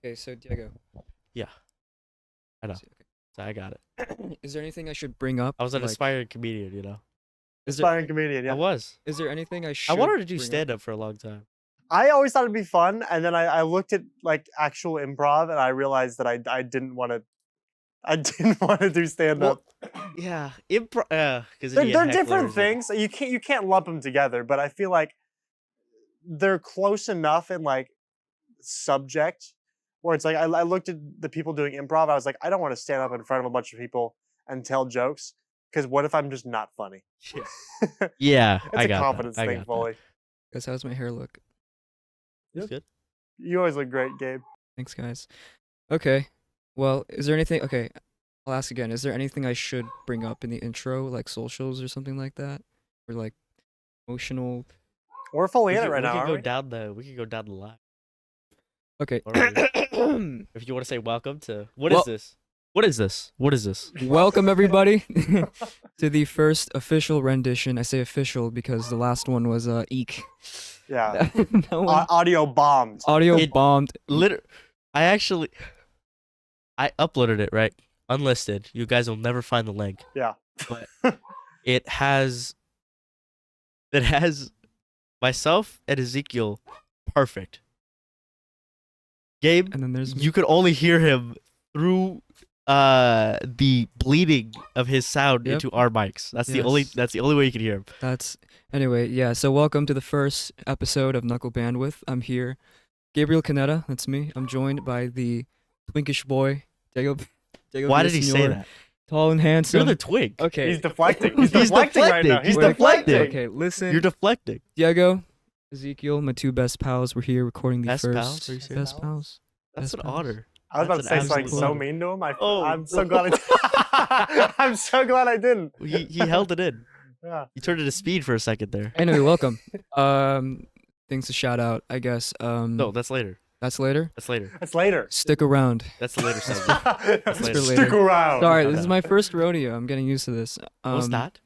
Okay, so Diego. Yeah, I know. Okay. So I got it. Is there anything I should bring up? I was an Like, aspiring comedian. is there Aspiring comedian, I yeah. was. is there anything I I should wanted to do bring up? stand-up for a long time. I always thought it'd be fun, and then I looked at like actual improv, and I realized that I didn't want to. I didn't want to do stand up. Yeah, improv. Because They're different things. You can't lump them together, but I feel like they're close enough in like subject where it's like I looked at the people doing improv. I was like, I don't want to stand up in front of a bunch of people and tell jokes because what if I'm just not funny? Yeah, It's I a got confidence that. I thing, got fully. Guys, how's my hair look? That's good. You always look great, Gabe. Thanks, guys. Okay. Well, is there anything? Okay, I'll ask again. Is there anything I should bring up in the intro, like socials or something like that, or like emotional? We're fully We in it could, right we now, could aren't go we? down the. We could go down the line. Okay. If you want to say welcome to what is Well- this? What is this? What is this? Welcome everybody to the first official rendition. I say official because the last one was eek. Yeah. No one- Audio bombed. audio It- bombed. I uploaded it right, unlisted. You guys will never find the link. Yeah. But it has myself and Ezekiel perfect. Gabe, And then there's me. you could only hear him through the bleeding of his sound Yep. into our mics. That's the only Yes. way you can hear him. That's anyway. Yeah. So welcome to the first episode of Knuckle Bandwidth. I'm here, Gabriel Canetta. That's me. I'm joined by the twinkish boy, Diego. Why did he say Villasenor, that? Tall and handsome. You're the twig. Okay. He's deflecting. He's He's deflecting right now. deflecting. He's Wait, deflecting. Okay. Listen. You're deflecting. Diego, Ezekiel, my two best pals. We're here recording the Best first pals? Are you serious? best pals. That's Best an pals. honor. I was about to That's say an something absolute so honor. mean to him. Oh, I'm so glad I'm so glad I didn't. He held it in. Yeah. You turned it to speed for a second there. Anyway, welcome. Things to shout out, I guess. No, that's later. That's later. That's later. It's later. Stick around. That's the later segment. Stick later. around. Sorry, no, this is no. my first rodeo. I'm getting used to this. No, it's not.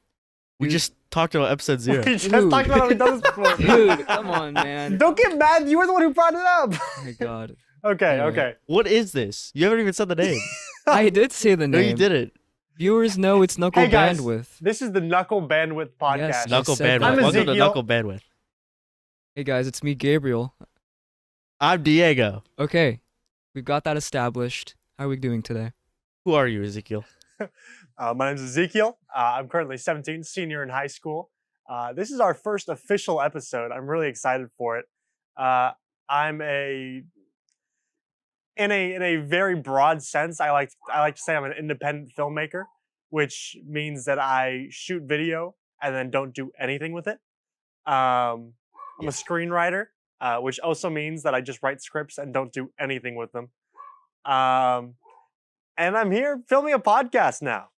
We dude- just talked about episode 0. We just Dude. talked about how we've done this before. Dude, come on, man. Don't get mad. You were the one who brought it up. Oh my God. Okay, Anyway. okay. What is this? You haven't even said the name. I did say the No, name. you didn't. Viewers know it's Knuckle Hey, guys. Bandwidth. This is the Knuckle Bandwidth podcast. Yes. Knuckle said that. Bandwidth. I'm Welcome to Ezekiel. Knuckle Bandwidth. Hey guys, it's me, Gabriel. I'm Diego. Okay, we've got that established. How are we doing today? Who are you, Ezekiel? My name's Ezekiel. I'm currently 17, senior in high school. This is our first official episode. I'm really excited for it. I'm in a very broad sense. I like to say I'm an independent filmmaker, which means that I shoot video and then don't do anything with it. I'm a screenwriter, which also means that I just write scripts and don't do anything with them. And I'm here filming a podcast now.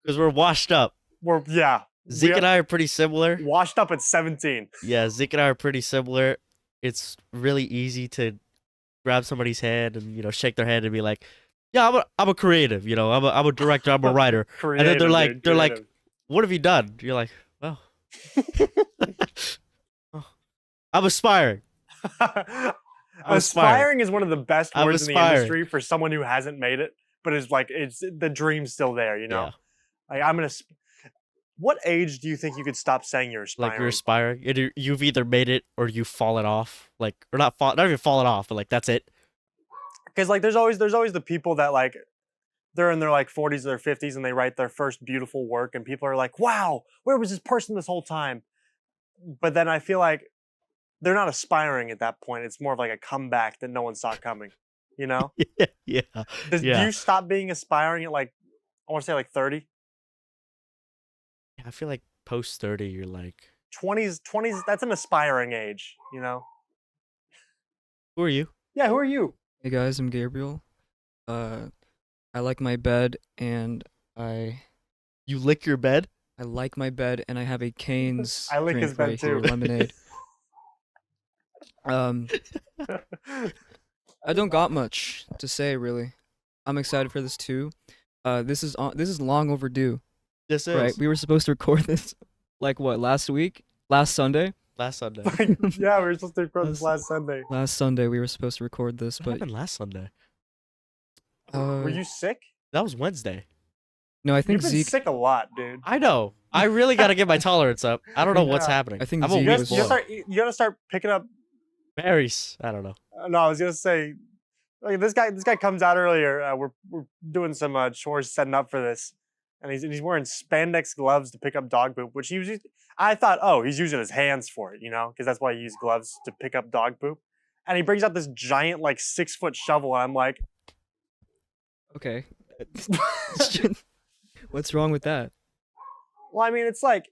Because we're washed up. Zeke and I are pretty similar. Washed up at 17. Yeah, Zeke and I are pretty similar. It's really easy to grab somebody's hand and shake their hand and be like, "Yeah, I'm a creative. I'm a director. I'm a writer." And then they're like, "What have you done?" You're like, "Well, oh, I'm aspiring." Aspiring is one of the best I'm words in the aspiring. industry for someone who hasn't made it, but it's the dream's still there. Yeah. Like I'm gonna. What age do you think you could stop saying you're aspiring? Like you're aspiring. You've either made it or you've fallen off. Like, or not even fallen off, but like that's it. Because like there's always the people that like they're in their like 40s or their 50s and they write their first beautiful work and people are like, wow, where was this person this whole time? But then I feel like they're not aspiring at that point. It's more of like a comeback that no one saw coming. You know? Yeah. Do Yeah. you stop being aspiring at like I want to say like 30? I feel like post 30, you're like, 20s, that's an aspiring age, you know? who are you? Yeah, who are you? Hey guys, I'm Gabriel. I like my bed and I You lick your bed? like my bed and I have a Cane's I lick his drink bed right here, too. lemonade. I don't got much to say really. I'm excited for this too. This is long overdue. This is. Right, we were supposed to record this like what, last Sunday, Last Sunday. Yeah, we were supposed to record this last Sunday. Last Sunday we were supposed to record this, What but happened last Sunday? Were you sick? That was Wednesday. no, I think You've been Zeke. sick a lot, dude. I know. I really got to get my tolerance up. I don't know what's Yeah. happening. I think I'm a Zeke weak was- You gotta start picking up. berries. I don't know. No, I was gonna say, like, this guy comes out earlier. We're doing some chores, setting up for this, and he's wearing spandex gloves to pick up dog poop, which he usually. I thought, oh, he's using his hands for it, because that's why you use gloves to pick up dog poop. And he brings out this giant, like 6-foot shovel, and I'm like, Okay. What's wrong with that? well, I mean, it's like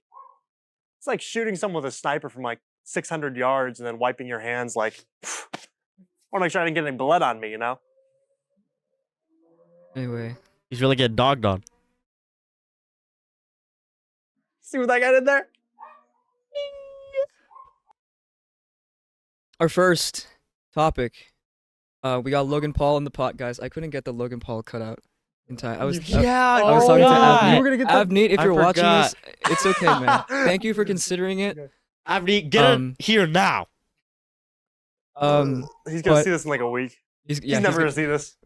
shooting someone with a sniper from like 600 yards and then wiping your hands like. I want to make sure I didn't get any blood on me, Anyway, He's really getting dogged on. See what that guy did there? our first topic. We got Logan Paul in the pot, guys. I couldn't get the Logan Paul cutout in time. I was You- Yeah, I was Oh, talking to God. Avneet. You were gonna get the- Avneet, if I you're watching this, forgot. it's okay, man. Thank you for considering it. Avneet, get Um, it here now. He's gonna but- see this in like a week. He's He's never gonna see this.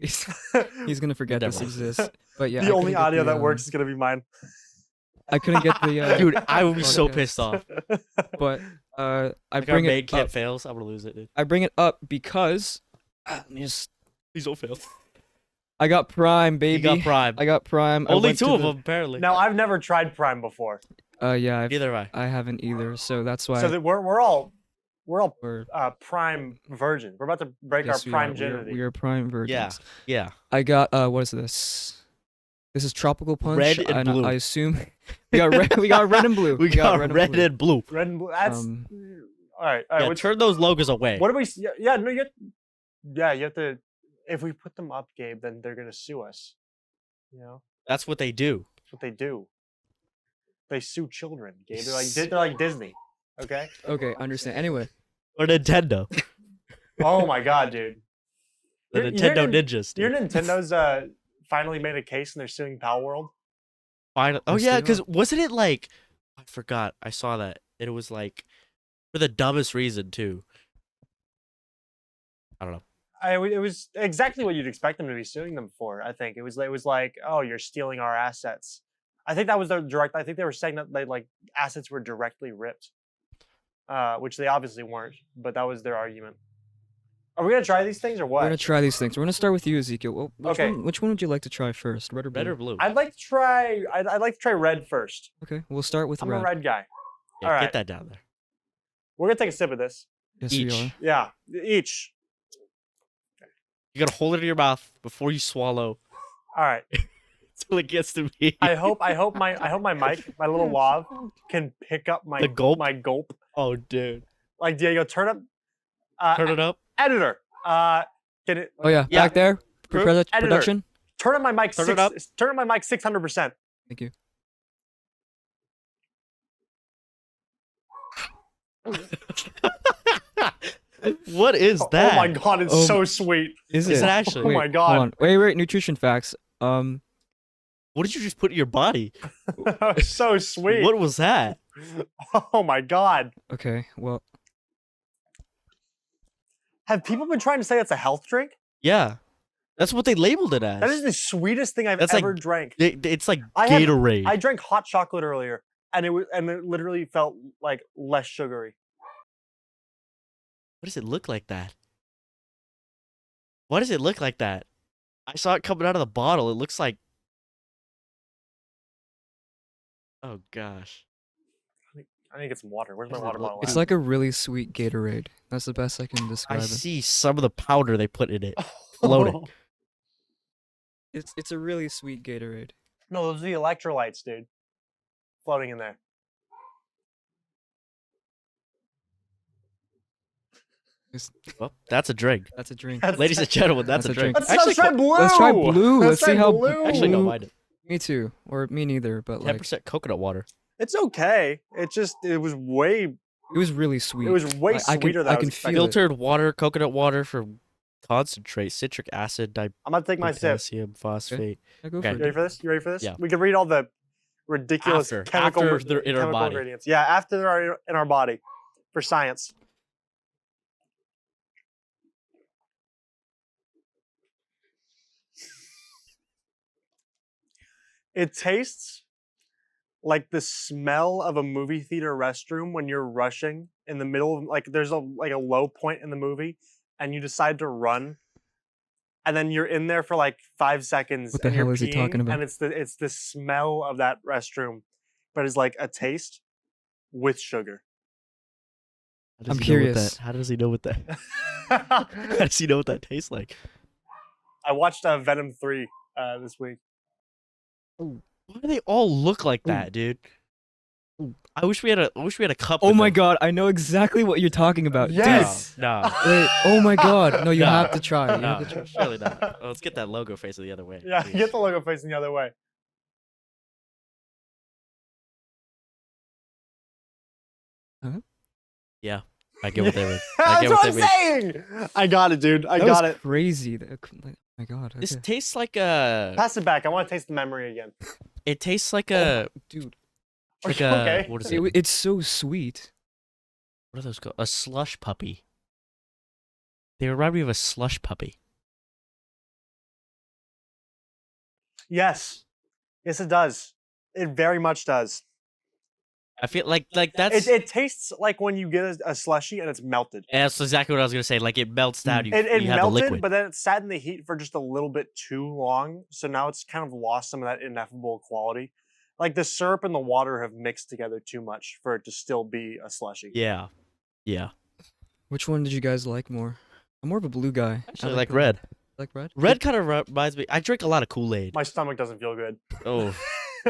He's gonna forget this Never. exists. But yeah, I The only couldn't get audio the, that works is gonna be mine. I couldn't get the Dude, I would be so podcast. pissed off. But I Like our bring main it kit up. fails. I'm gonna lose it, dude. I bring it up because let me just. Please don't fail. I got Prime, He baby. got Prime. I got Prime. I Only went two to of the- them, apparently. Now I've never tried Prime before, Yeah, Neither have I. I haven't either. So that's why. so that we're all we're, Prime virgins. We're about to break yes, our we are. Prime virginity. We are Prime virgins. Yeah. I got what is this? This is Tropical Punch. Red and blue. I assume we got red. We got red and blue. We got red blue. and blue. Red and blue. That's Um, all right. Yeah, What's- turn those logos away. what do we? Yeah, no, you have to. If we put them up, Gabe, then they're gonna sue us. That's what they do. That's what they do. They sue children, Gabe. They're like Disney. Okay. Okay, understand. Anyway, Or Nintendo. Oh my god, dude. The Your- Nintendo your Nin- Ninjas. Your Dude. Nintendo's finally made a case and they're suing Pal World. Finally. Oh Yes, yeah, they because are. wasn't it like I forgot. I saw that. It was like for the dumbest reason too. I don't know. It was exactly what you'd expect them to be suing them for. I think it was like, oh, you're stealing our assets. I think that was their direct. I think they were saying that assets were directly ripped, which they obviously weren't. But that was their argument. Are we gonna try these things or we're gonna what? try these things. We're gonna start with you, Ezekiel. Okay. Which one would you like to try first? Red or blue? Red or blue? I'd like to try. I'd like to try red first. Okay, we'll start with I'm red. a red guy. Yeah, all right. Get that down there. We're gonna take a sip of this. Yes, Each. we are. Yeah, each. You gotta hold it in your mouth before you swallow All right. until it gets to me. I hope my mic, my little lav, can pick up my The gulp? My gulp. Oh, dude. Like Diego, turn up. Turn it up. Editor. Can it? Oh yeah, Yeah. back there. Editor. Production. Turn up my mic. Turn it up. Turn up my mic 600%. Thank you. What is that? Oh my god, it's Oh so sweet. Is Is it? it actually? Oh Wait, my hold god. on. Wait. Nutrition facts. What did you just put in your body? So sweet. What was that? Oh my god. Okay. Well, Have people been trying to say it's a health drink? Yeah. That's what they labeled it as. That is the sweetest thing I've That's like ever drank. It's like I had- Gatorade. I drank hot chocolate earlier, and it literally felt like less sugary. What does it look like that? Why does it look like that? I saw it coming out of the bottle. It looks like. Oh gosh. I need to get some water. Where's my Does it water look- bottle? it's at? like a really sweet Gatorade. That's the best I can I describe it. see some of the powder they put in it floating. It's a really sweet Gatorade. No, those are the electrolytes, dude. Floating in there. Well, that's a drink. That's a drink. That's- Ladies and gentlemen, that's, That's a a drink. drink. Let's try blue. Let's try blue. Let's see try how blue. Actually, no, blue- mind it. Me too, or me neither. But like, 10% coconut water. It's okay. It was way it was really sweet. it was way I can- sweeter than I I was can expecting. feel it. Filtered water, coconut water from concentrate, citric acid, I'm about to take my sip. potassium phosphate. Yeah, go Okay. for You it. ready for this? You ready for this? Yeah. We can read all the ridiculous After chemical they're in our chemical body. ingredients. Yeah, after they're in our body. for science. It tastes like the smell of a movie theater restroom when you're rushing in the middle of like there's a low point in the movie and you decide to run and then you're in there for like 5 seconds What the and you're hell is he talking peeing about? and it's the smell of that restroom, but it's like a taste with sugar. How does I'm he know what curious. How does he know what that? How does he know what that tastes like? I watched Venom 3 this week. Why do they all look like that, dude? I wish we had a cup. Oh with my them. god, I know exactly what you're talking about. Yes! No. Dude, wait, oh my god. No, you No. have to try. You No, have to try. surely not. Well, let's get that logo facing the other way. Yeah, please. get the logo facing the other way. Yeah, I get what they mean. That's what I'm saying! I got it, dude. I That got was it. crazy. Oh my god. This Okay. tastes like a. Pass it back. I want to taste the memory again. It tastes like a. Dude, Like Are you a. okay? What is it? it's so sweet. What are those called? A slush puppy. They remind me of a slush puppy. Yes. Yes, it does. It very much does. I feel like that's. It tastes like when you get a slushie and it's melted. And that's exactly what I was gonna say. Like it melts down. You, It you have the melted, liquid. but then it sat in the heat for just a little bit too long. So now it's kind of lost some of that ineffable quality. Like the syrup and the water have mixed together too much for it to still be a slushie. Yeah. Yeah. Which one did you guys like more? I'm more of a blue guy. Actually, I like the- red. Like red? Red kind of reminds me. I drink a lot of Kool-Aid. My stomach doesn't feel good. Oh.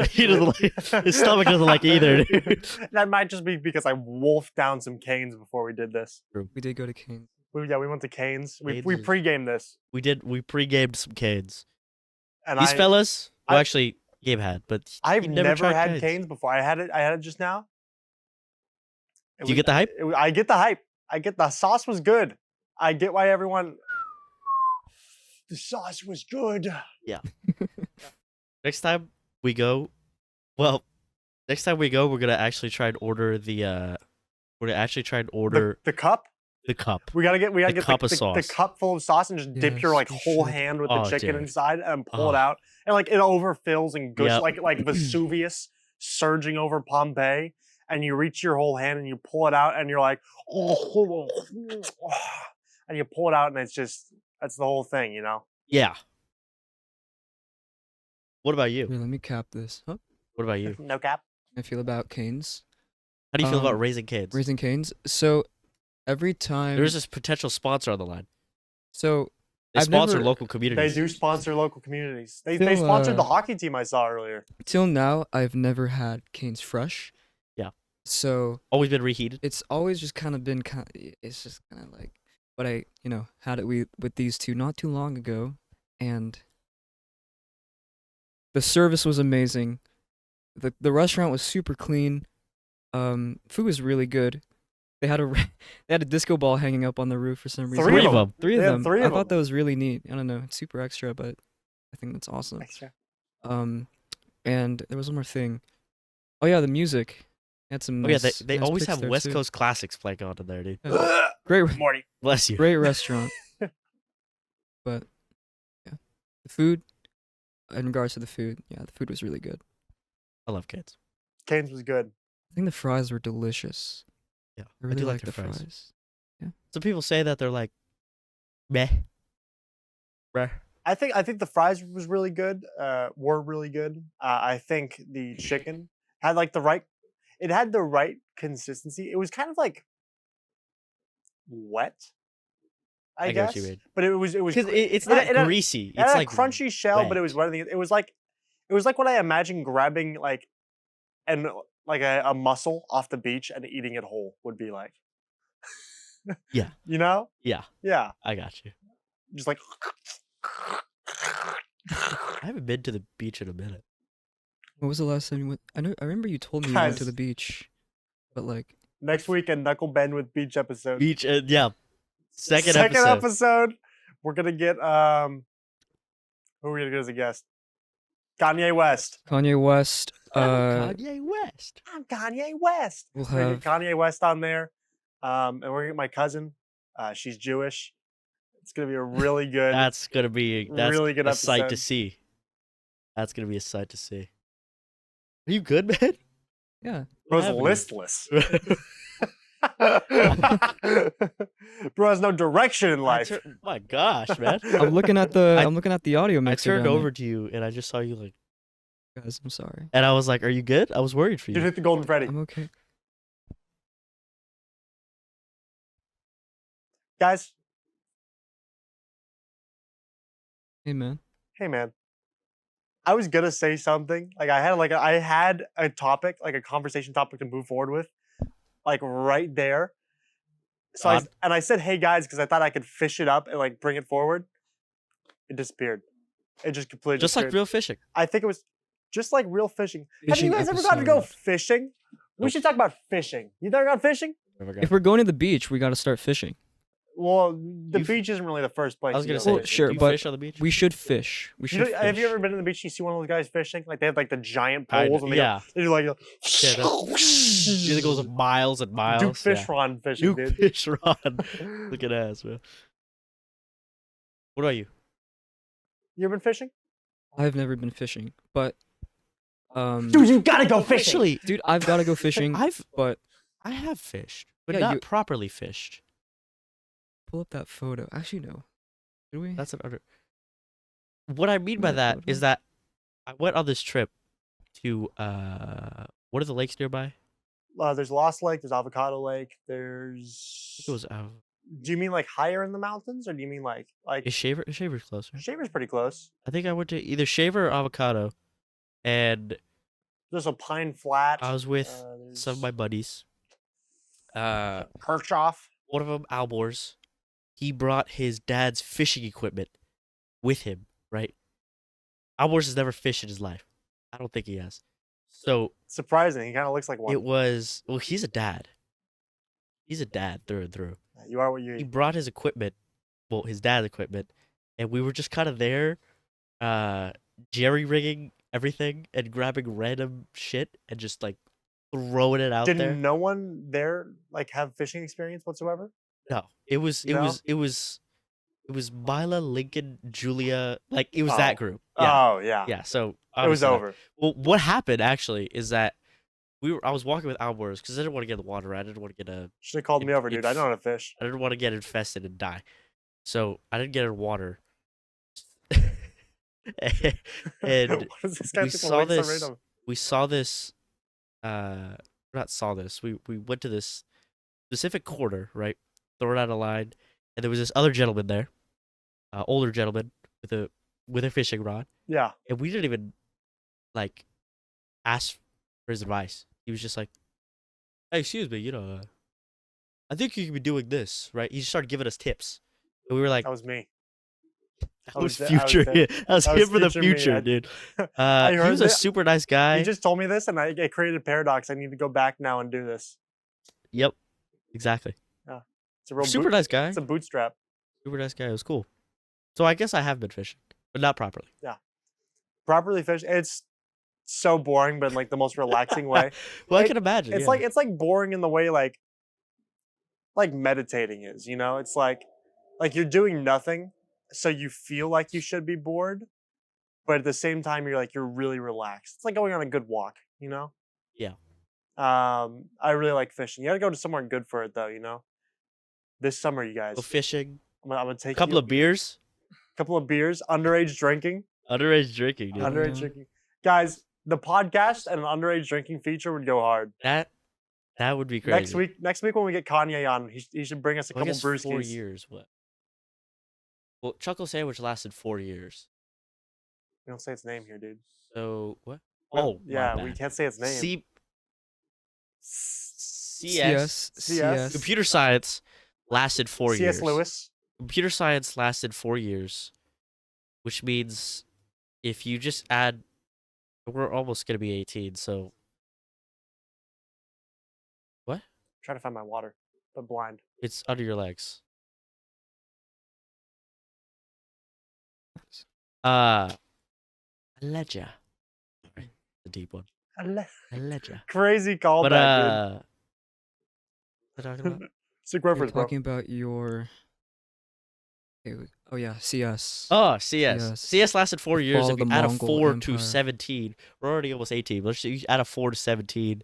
He doesn't like, his stomach doesn't like either, dude. That might just be because I wolfed down some canes before we did this. We did go to Canes. We went to Canes. We Cane's is- pre-gamed this. We pre-gamed some Canes. And These fellas, well, I- actually, Gabe had, but I've he never tried had Canes before. I had it just now. Did you get the hype? I get the hype. I get the sauce was good. I get why everyone. The sauce was good. Next time we go, we're gonna actually try and order the. We're gonna actually try and order The cup. the cup. We gotta get The cup of the sauce. cup full of sauce and just dip your Yes, like we whole should. hand with Oh, the chicken dude. inside and pull it Oh. out and like it overfills and goes Yep. like Vesuvius surging over Pompeii and you reach your whole hand and you pull it out and you're like and you pull it out and it's just that's the whole thing, you know. Yeah. What about you? Here, let me cap this. Huh? What about you? No cap. I feel about Canes. How do you feel about Um, raising kids? Raising Canes. So every time. There's this potential sponsor on the line. So They I've sponsor never- local They communities. do sponsor local communities. They Still, sponsored the hockey team I saw earlier. till now, I've never had Canes fresh. Yeah. So Always been reheated. it's always just kind of been it's just kind of like, but I had it with these two not too long ago, and the service was amazing. The restaurant was super clean. Food was really good. They had they had a disco ball hanging up on the roof for some reason. Three of them. Three of They had them. three I of thought them. that was really neat. I don't know, it's super extra, but I think that's awesome. Extra. And there was one more thing. Oh yeah, the music. Had some. Oh yeah, nice, they nice always picks have there, West too. Coast classics playing on in there, dude. Yeah. Great, Morty. Bless you. great restaurant. But yeah, the food. In regards to the food, yeah, the food was really good. I love kids. Canes was good. I think the fries were delicious. Yeah, I really do like their the fries. Some people say that they're like, meh. Meh. I think the fries was really good. Were really good. I think the chicken had like the right. It had the right consistency. It was kind of like wet. I get guess, what you mean. but it was Because it's it- not it had- greasy. it had It's a like crunchy shell, but it was wet. wetter than it was like what I imagine grabbing like a mussel off the beach and eating it whole would be like. Yeah. You know? Yeah, Yeah. I got you. Just like I haven't been to the beach in a minute. What was the last time you went? I remember you told me you went to Guys. the beach, but like next week a Knuckle Bend with Beach episode. Beach, yeah. Second episode. episode. We're gonna get who are we gonna get as a guest? Kanye West. Kanye West. Kanye West. I'm Kanye West. We'll We're gonna have get Kanye West on there. And we're gonna get my cousin. She's Jewish. It's gonna be a really good, That's gonna be really good a sight to episode. see. That's gonna be a sight to see. Are you good, man? Yeah. Bro's happened? listless. Bro has no direction in life. My gosh, man! I'm looking at the audio I mixer. turned down over to you and I just saw you like, there. Guys, I'm sorry. and I was like, "Are you good?" I was worried for Dude, you. hit the golden Freddy. I'm okay. Guys, Hey man. hey man. I was gonna say something. Like I had a topic, like a conversation topic to move forward with, like right there. So Odd. I said, "Hey guys," because I thought I could fish it up and like bring it forward. It disappeared. It just completely Just like disappeared. real fishing. I think it was just like real fishing. Have Fishing you guys ever gotten to go episode. fishing? We Nope. should talk about fishing. You ever gone fishing? Never If we're going to the beach, we got to start fishing. Well, the You've- beach isn't really the first place. I was to gonna go say, Well, fishing. sure, do you but fish on the beach? We should fish. We You should know, fish. have you ever been to the beach? You see one of those guys fishing? Like they have like the giant Kinda, poles and they yeah. they do like Yeah, it goes miles and miles. Duke fish yeah. rod fishing, Duke dude. fish rod. Look at ass, man. What about you? You ever been fishing? I've never been fishing, but Dude, you gotta go fishing. Actually, dude, I've got to go fishing. I But have fished, but Yeah, not you- properly fished. pull up that photo. Actually, no. Did we? That's an under. What I mean by Another that photo? is that I went on this trip to what are the lakes nearby? There's Lost Lake. There's Avocado Lake. I There's. think it was Do you mean like higher in the mountains, or do you mean like is Shaver's closer. Shaver's pretty close? I think I went to either Shaver or Avocado, and There's a Pine Flat. I was with there's some of my buddies. Kirchhoff. One of them, Albors, he brought his dad's fishing equipment with him, right? Albors has never fished in his life. I don't think he has. So Surprising. He kind of looks like one. it was, well, he's a dad. He's a dad through and through. You are what you He eat. brought his equipment, well, his dad's equipment, and we were just kind of there, jerry rigging everything and grabbing random shit and just like throwing it out Did there. no one there like have fishing experience whatsoever? No, it was Mila, Lincoln, Julia, like it was Oh. that group. Yeah, Oh yeah. yeah. So It was obviously not. over. Well, what happened actually is that I was walking with Albers because I didn't want to get in the water. I didn't want to get Should have called me over, dude. I know how to fish. I didn't want to get infested and die. So I didn't get in water. And What is this guy we think saw lakes are this- random? we saw this not saw this. We went to this specific corner, right? Thrown out a line, and there was this other gentleman there, older gentleman with a fishing rod, Yeah. and we didn't even like ask for his advice. He was just like, "Hey, excuse me, I think you could be doing this, right?" He just started giving us tips, and we were like, That was me. "That I was was there- I was future. there. That was That was him for the future me. future, I- dude." I He heard was a that. super nice guy. You just told me this, and it created a paradox. I need to go back now and do this. Yep, exactly. It's a real Super nice guy. It's a bootstrap. Super nice guy. It was cool. So I guess I have been fishing, but not properly. Properly fish. It's so boring, but in like the most relaxing way. Well, I It- can imagine. It's yeah. like boring in the way like meditating is. It's like you're doing nothing, so you feel like you should be bored, but at the same time you're really relaxed. It's like going on a good walk. Yeah. I really like fishing. You got to go to somewhere good for it though. This summer, you guys. Go fishing. I'm gonna take A couple of beers. couple of beers, underage drinking, Underage drinking, dude. underage Yeah. drinking. Guys, the podcast and an underage drinking feature would go hard. That would be crazy. Next week when we get Kanye on, he should bring us a Well, I couple guess brewskis. 4 years. What? Well, Chuckle Sandwich lasted 4 years. We don't say its name here, dude. So what? Well, Oh, my yeah, we bad. can't say its name. CS. CS. Computer science lasted 4 years. C.S. Lewis. Computer science lasted 4 years, which means if you just add, we're almost gonna be 18. So Trying to find my water, but blind. it's under your legs. Ledger. Sorry, the deep one. Ledger. Crazy But callback, dude. what am I talking about? Sick We're reference, bro. talking about your. Oh yeah, CS. Oh, CS. CS. CS lasted 4 years. Fall If of you the add a Mongol 4 to Empire. 17, we're already almost 18. Let's just add a 4 to 17.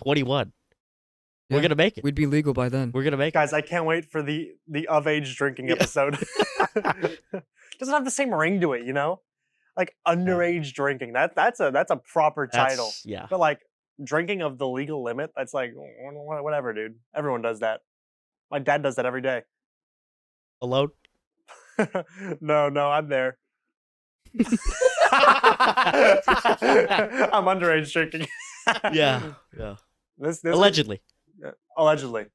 21. We're Yeah, gonna make it. We'd be legal by then. We're gonna make it. Guys, I can't wait for the of age drinking episode. Doesn't have the same ring to it, you know? Like underage drinking. That's a proper title. That's, yeah. But like drinking of the legal limit, that's like whatever, dude. Everyone does that. My dad does that every day. Alone? No, I'm there. I'm underage drinking. Yeah. Yeah. This Allegedly. Allegedly.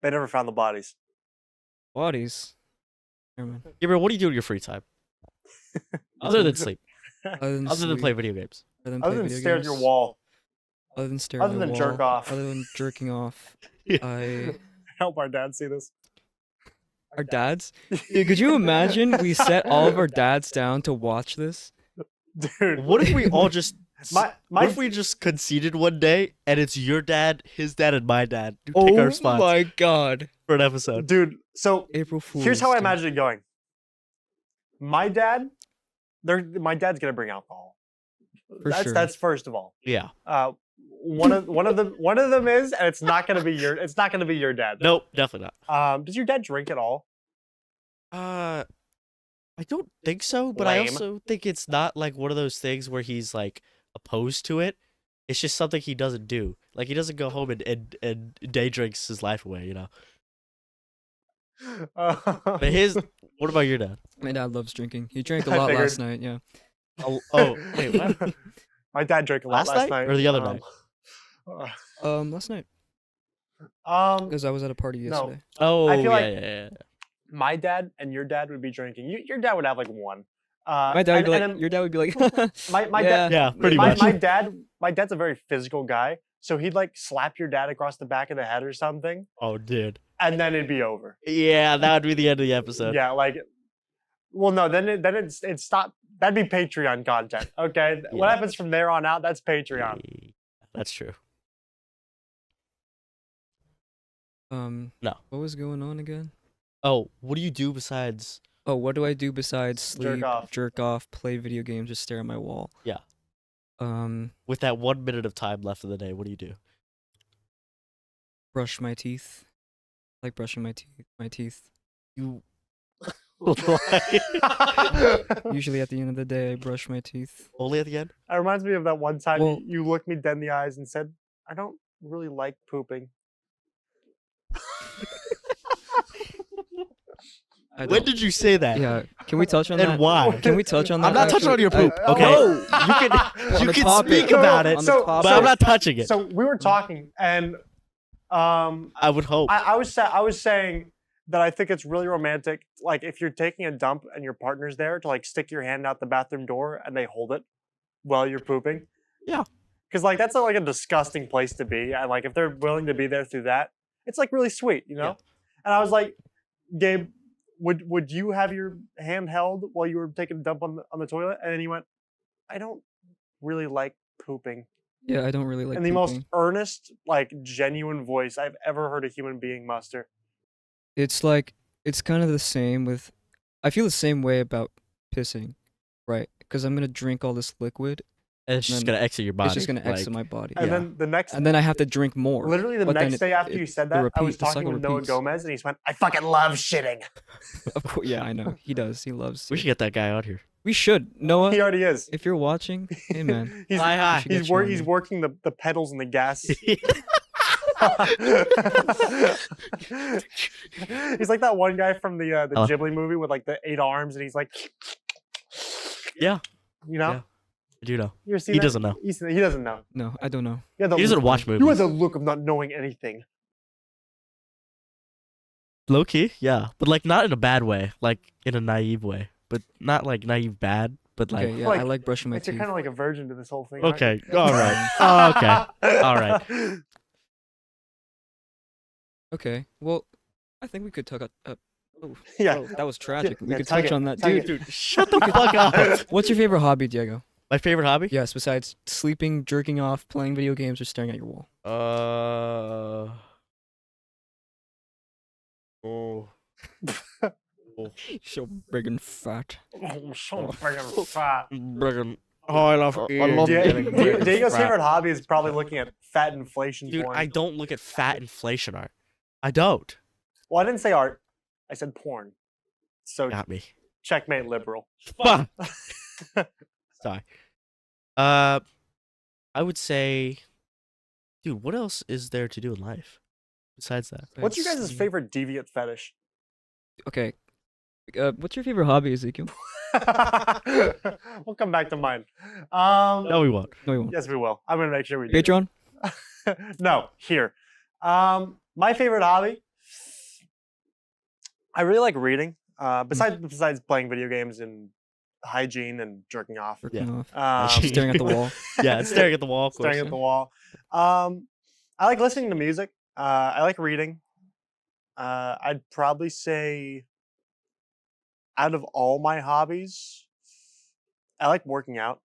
They never found the bodies. Bodies. Never mind. Gabriel, what do you do in your free time? Other than sleep. Other than, Other than play video games. Other than, play Other than video stare at games. your wall. Other than stare Other at the than wall. jerk off. Other than jerking off. Yeah. I. Help our dad see this. Our dads? Dude, could you imagine we set all of our dads down to watch this? Dude. What if we all just My what if we just conceded one day and it's your dad, his dad, and my dad who take our spots my god. for an episode? dude, so April Fool's. here's how I dude. imagine it going. My dad's gonna bring alcohol. For sure. That's first of all. Yeah. One of them is, and it's not gonna be your dad. Nope, definitely not. Does your dad drink at all? I don't think so, but I Lame. also think it's not like one of those things where he's like opposed to it. It's just something he doesn't do. Like he doesn't go home and day drinks his life away, you know. But what about your dad? My dad loves drinking. He drank a I lot figured. last night, yeah. Oh, wait, what? My dad drank a lot Last last night night or the other night? Last night. Um, Because I was at a party No. yesterday. Oh, I feel yeah, like- yeah. my dad and your dad would be drinking. Your dad would have like one. My dad would be and like, then your dad would be like, my yeah. dad, Yeah, pretty my, much. my dad's a very physical guy, so he'd like slap your dad across the back of the head or something, Oh, dude. and then it'd be over. Yeah, that would be the end of the episode. Yeah, like, well, no, then it's stop. That'd be Patreon content. Okay, what Yeah. happens from there on out? That's Patreon. That's true. No. What was going on again? Oh, what do you do besides? Oh, what do I do besides sleep, Jerk off. play video games, just stare at my wall? Yeah. Um, With that 1 minute of time left in the day, what do you do? brush my teeth. I like brushing my teeth. You Usually at the end of the day, I brush my teeth. only at the end? That reminds me of that one time Well- you looked me dead in the eyes and said, "I don't really like pooping." I When don't- did you say that? Yeah, can we touch on And that? why? Can we touch on that? I'm not touching on your actually? poop. I- Okay. No! You can On you the can topic. speak about it, On the So- topic. but I'm not touching it. So we were talking, and I would hope. I was saying that I think it's really romantic, like if you're taking a dump and your partner's there, to like stick your hand out the bathroom door and they hold it while you're pooping. Yeah. Because like that's like a disgusting place to be, and like if they're willing to be there through that, it's like really sweet, you know. Yeah. And I was like, Gabe, would you have your hand held while you were taking a dump on the toilet? And then he went, I don't really like pooping. Yeah, I don't really like In the most pooping. earnest, like genuine voice I've ever heard a human being muster. It's like, it's kind of the same with, I feel the same way about pissing, right? Because I'm going to drink all this liquid. And it's just then gonna exit your body. It's just going to exit like- my body. And Yeah. then the next, And then I have to drink more. literally the but then next day after you said that, I was the talking cycle with Noah repeats. Gomez, and he just went, "I fucking love shitting." Of course, yeah, I know. He does. He loves We it. should get that guy out here. We should. Noah, He already is. if you're watching, hey man. he's Hi. should get you on he's there. working the pedals and the gas. He's like that one guy from the Hello. Ghibli movie with like the 8 arms, and he's like, Yeah, you know, Yeah. I do know. you ever seen He that? doesn't know. He doesn't know. No, I don't know. You have the He doesn't look- watch You have movies. the look of not knowing anything. Low key, yeah, but like not in a bad way, like in a naive way, but not like naive bad, but like Okay, yeah, Like- I like brushing my Like, you're teeth. kind of like a virgin to this whole thing. aren't okay, you? all right, oh, okay, all right. Okay, well, I think we could talk. Yeah. Oh, that was tragic. we yeah, could tug touch it, on that, tug dude. it. Dude, shut the fuck up. What's your favorite hobby, Diego? My favorite hobby? Yes, besides sleeping, jerking off, playing video games, or staring at your wall. Oh. So big and fat. I'm so friggin' fat. Brigham. Oh, I love Diego's favorite hobby is probably looking at fat inflation Dude, porn. I don't look at fat inflation art. I don't. Well, I didn't say art. I said porn. So Got me. checkmate liberal. Fuck. Sorry. I would say, dude, what else is there to do in life besides that? What's your guys' That's- favorite deviant fetish? Okay. What's your favorite hobby, Ezekiel? We'll come back to mine. No, we won't. No, you won't. Yes, we will. I'm gonna make sure we do. Patreon? No, here. My favorite hobby. I really like reading. Besides playing video games and hygiene and jerking off. Jerking off. Hygiene. Staring at the wall. Yeah, it's staring at the wall. Of course. Staring at the wall. I like listening to music. I like reading. I'd probably say, out of all my hobbies, I like working out.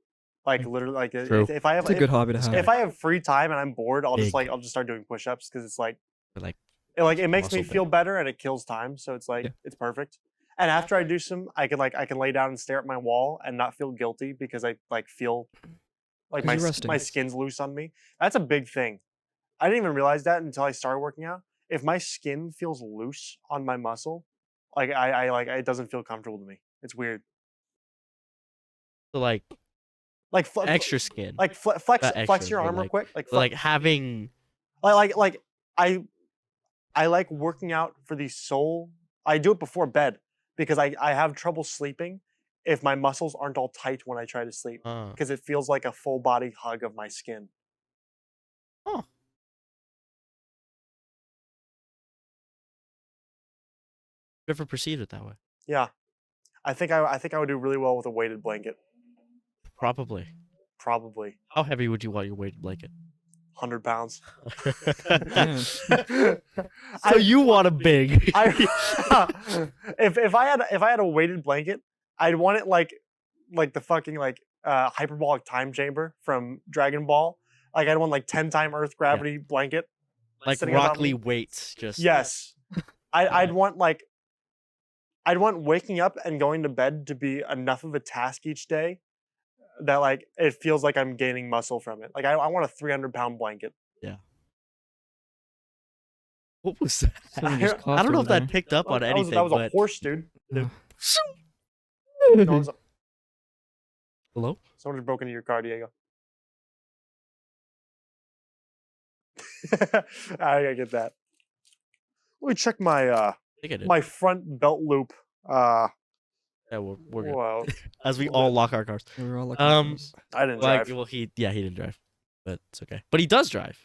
Like literally, like True. if I have It's a good hobby to have. if I have free time and I'm bored, I'll just Big. I'll just start doing push-ups because it's like Like, it makes me muscle feel big. better and it kills time. So it's like Yeah. it's perfect. And after I do some, I can lay down and stare at my wall and not feel guilty because I like feel like 'Cause you're resting. my skin's loose on me. That's a big thing. I didn't even realize that until I started working out. If my skin feels loose on my muscle, like I like it doesn't feel comfortable to me. It's weird. so like Like extra skin. like flex Not flex extra, your but arm real like- quick. Like So, like having like I like working out for the soul. I do it before bed because I have trouble sleeping if my muscles aren't all tight when I try to sleep because it feels like a full body hug of my skin. never perceived it that way. Yeah, I think I would do really well with a weighted blanket. Probably. Probably How heavy would you want your weighted blanket? 100 pounds. Damn. So you want a big? If I had a weighted blanket, I'd want it like the fucking hyperbolic time chamber from Dragon Ball. Like I'd want like 10-time Earth gravity blanket. like sitting on top Rock of me. Lee weights, just Yes. I'd want waking up and going to bed to be enough of a task each day that like it feels like I'm gaining muscle from it. Like I want a 300-pound blanket. What was that? Something just I coughed I don't know over if that there. picked up on that anything, was a but horse, dude. No. No, it was hello? someone just broke into your car, Diego. I get that. Let me check my I think I did. my front belt loop. Yeah, we're good. Whoa, As we little all bit. lock our cars. We were all like, Um, I didn't Like, drive. well, he didn't drive, but it's okay. But he does drive.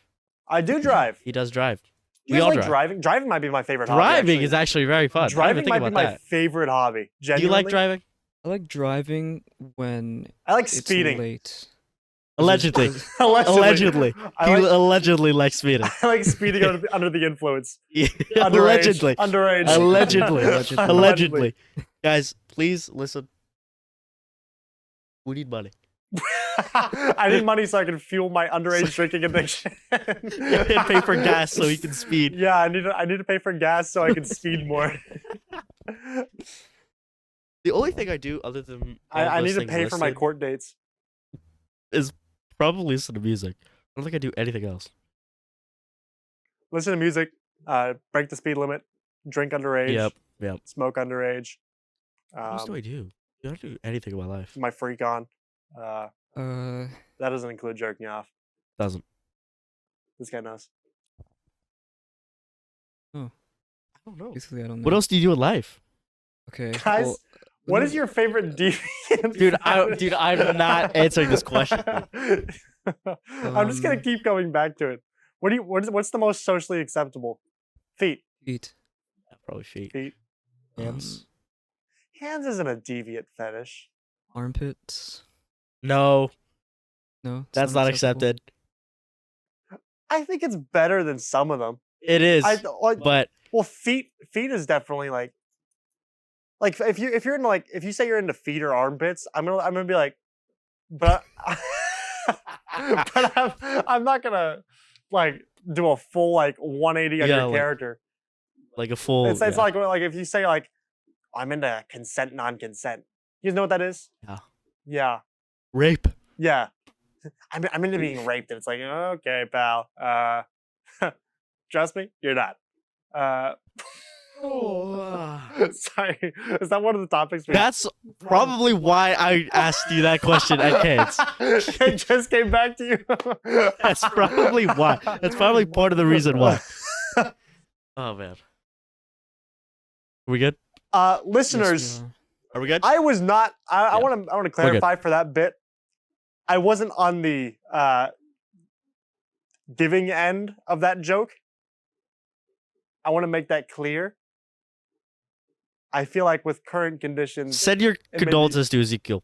I do drive. He does drive. You We guys all like drive. driving? Driving might be my favorite hobby. Driving is actually very fun. Driving might I be didn't my even think about favorite hobby. that. Do you Genuinely. like driving? I like driving when I like it's speeding. late. Allegedly. Allegedly. Allegedly. I He like, allegedly likes speeding. I like speeding under the influence. Underage. Allegedly. Underage. Allegedly. Allegedly. Allegedly. Guys, please listen. We need money. I need money so I can fuel my underage drinking addiction. And pay for gas so he can speed. Yeah, I need to pay for gas so I can speed more. The only thing I do other than all I those need to things pay for my listed court dates. is probably listen to music. I don't think I do anything else. Listen to music, break the speed limit, drink underage, Yep. smoke underage. What else do I do? I don't do anything in my life. My freak on. Uh, That doesn't include jerking off. Doesn't. This guy knows. I don't know. basically, I don't know. What else do you do in life? Okay. Guys, well, what is your favorite deviant? Dude, I'm not answering this question. I'm just gonna keep going back to it. What's the most socially acceptable? Feet. feet? Probably feet. Feet. Hands. Hands isn't a deviant fetish. Armpits? No, No, it's that's not acceptable. accepted. I think it's better than some of them. It is, but Well, feet is definitely like if you're into if you say you're into feet or armpits, I'm gonna be like, but I'm not gonna like do a full 180 on Yeah, your like- character. Like a full. It's like if you say like I'm into consent, non-consent. You guys know what that is? Yeah. Yeah. Rape. Yeah. I'm into being raped, and it's like, okay, pal. Trust me, you're not. Sorry, is that one of the topics? That's probably why I asked you that question at kids. It just came back to you. That's probably why. That's probably part of the reason why. Oh man. Are we good? Listeners, Are we good? I was not. I Yeah. want to clarify for that bit. I wasn't on the giving end of that joke. I want to make that clear. I feel like with current conditions, Send your condolences to Ezekiel.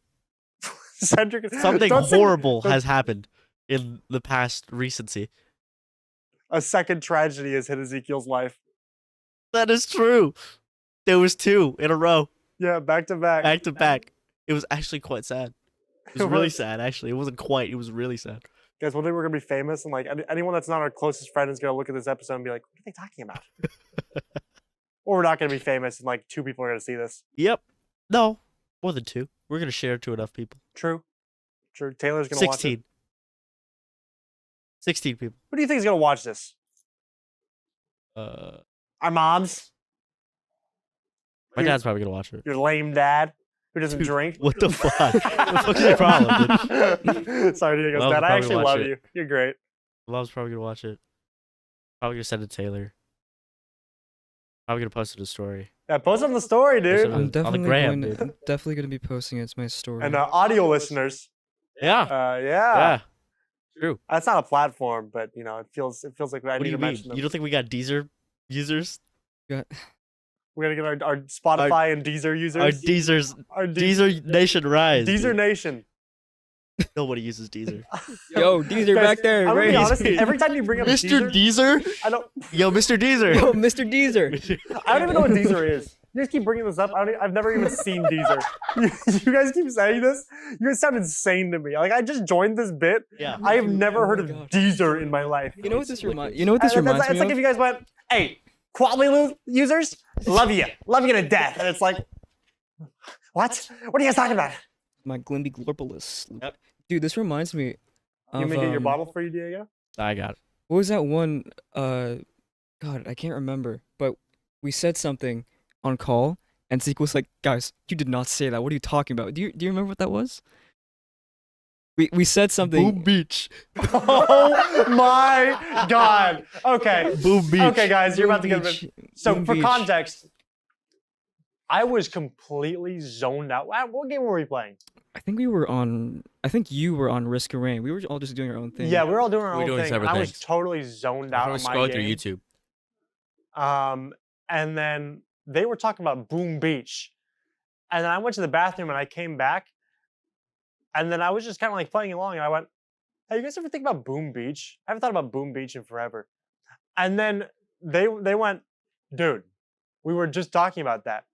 Something horrible has happened in the past recency. A second tragedy has hit Ezekiel's life. That is true. There was 2 in a row, Yeah, back to back. back to back. It was actually quite sad. It was really sad, actually. It wasn't quite. It was really sad. Guys, one day we're gonna be famous, and like anyone that's not our closest friend is gonna look at this episode and be like, "What are they talking about?" Or we're not gonna be famous, and like 2 people are gonna see this. Yep. No, more than 2. We're gonna share it to enough people. True. Taylor's gonna watch it. 16. 16 people. Who do you think is gonna watch this? Uh, Our moms. my dad's probably gonna watch it. Your lame dad who doesn't Dude, drink. What the fuck? What the fuck's your problem, dude? Sorry, Diego's Mom's dad. I probably actually watch love it. you. You're great. Mom's probably gonna watch it. Probably gonna send it to Taylor. Probably gonna post it in a story. Yeah, post on the story, Post it dude. on- I'm definitely gram, going to, dude. I'm definitely going to be posting it. It's my story. And audio listeners. Yeah. Yeah. True. That's not a platform, but you know, it feels like I What do need you to mean? mention them. You don't think we got Deezer users? Got- We're gonna get our Spotify and Deezer users. Our Deezers. Our Deezer Nation rise. Deezer dude. Nation. Nobody uses Deezer. Yo, Deezer Guys, back there. I'm gonna be Right? honest. Every time you bring up Mr. Deezer, Deezer? I don't. Yo, Mr. Deezer. Yo, Mr. Deezer. I don't even know what Deezer is. You guys keep bringing this up. I've never even seen Deezer. You guys keep saying this. You guys sound insane to me. Like I just joined this bit. Yeah. I have never heard of Oh my God. Deezer in my life. You know what this reminds? You know what this And reminds it's me like of? if you guys went, "Hey, quality users, love you to death," and it's like, what? What are you guys talking about? My Glimby Glorpalus. Yep. Dude, this reminds me of. You may get your bottle for you, Diego. I got it. What was that one? God, I can't remember. But we said something on call, and Zeke was like, "Guys, you did not say that. What are you talking about? Do you remember what that was?" We said something. Boom Beach. Oh my God. Okay. Boom Beach. Okay, guys, you're about to Boom get. Beach. So Boom for Beach. context, I was completely zoned out. What game were we playing? I think we were on. I think you were on Risk of Rain. We were all just doing our own thing. Yeah, we were all doing our We were own doing thing. separate I was things. totally zoned out on my Scrolling through game. YouTube. And then they were talking about Boom Beach, and then I went to the bathroom and I came back, and then I was just kind of like playing along, and I went, "Hey, you guys ever think about Boom Beach? I haven't thought about Boom Beach in forever." And then they went, "Dude, we were just talking about that."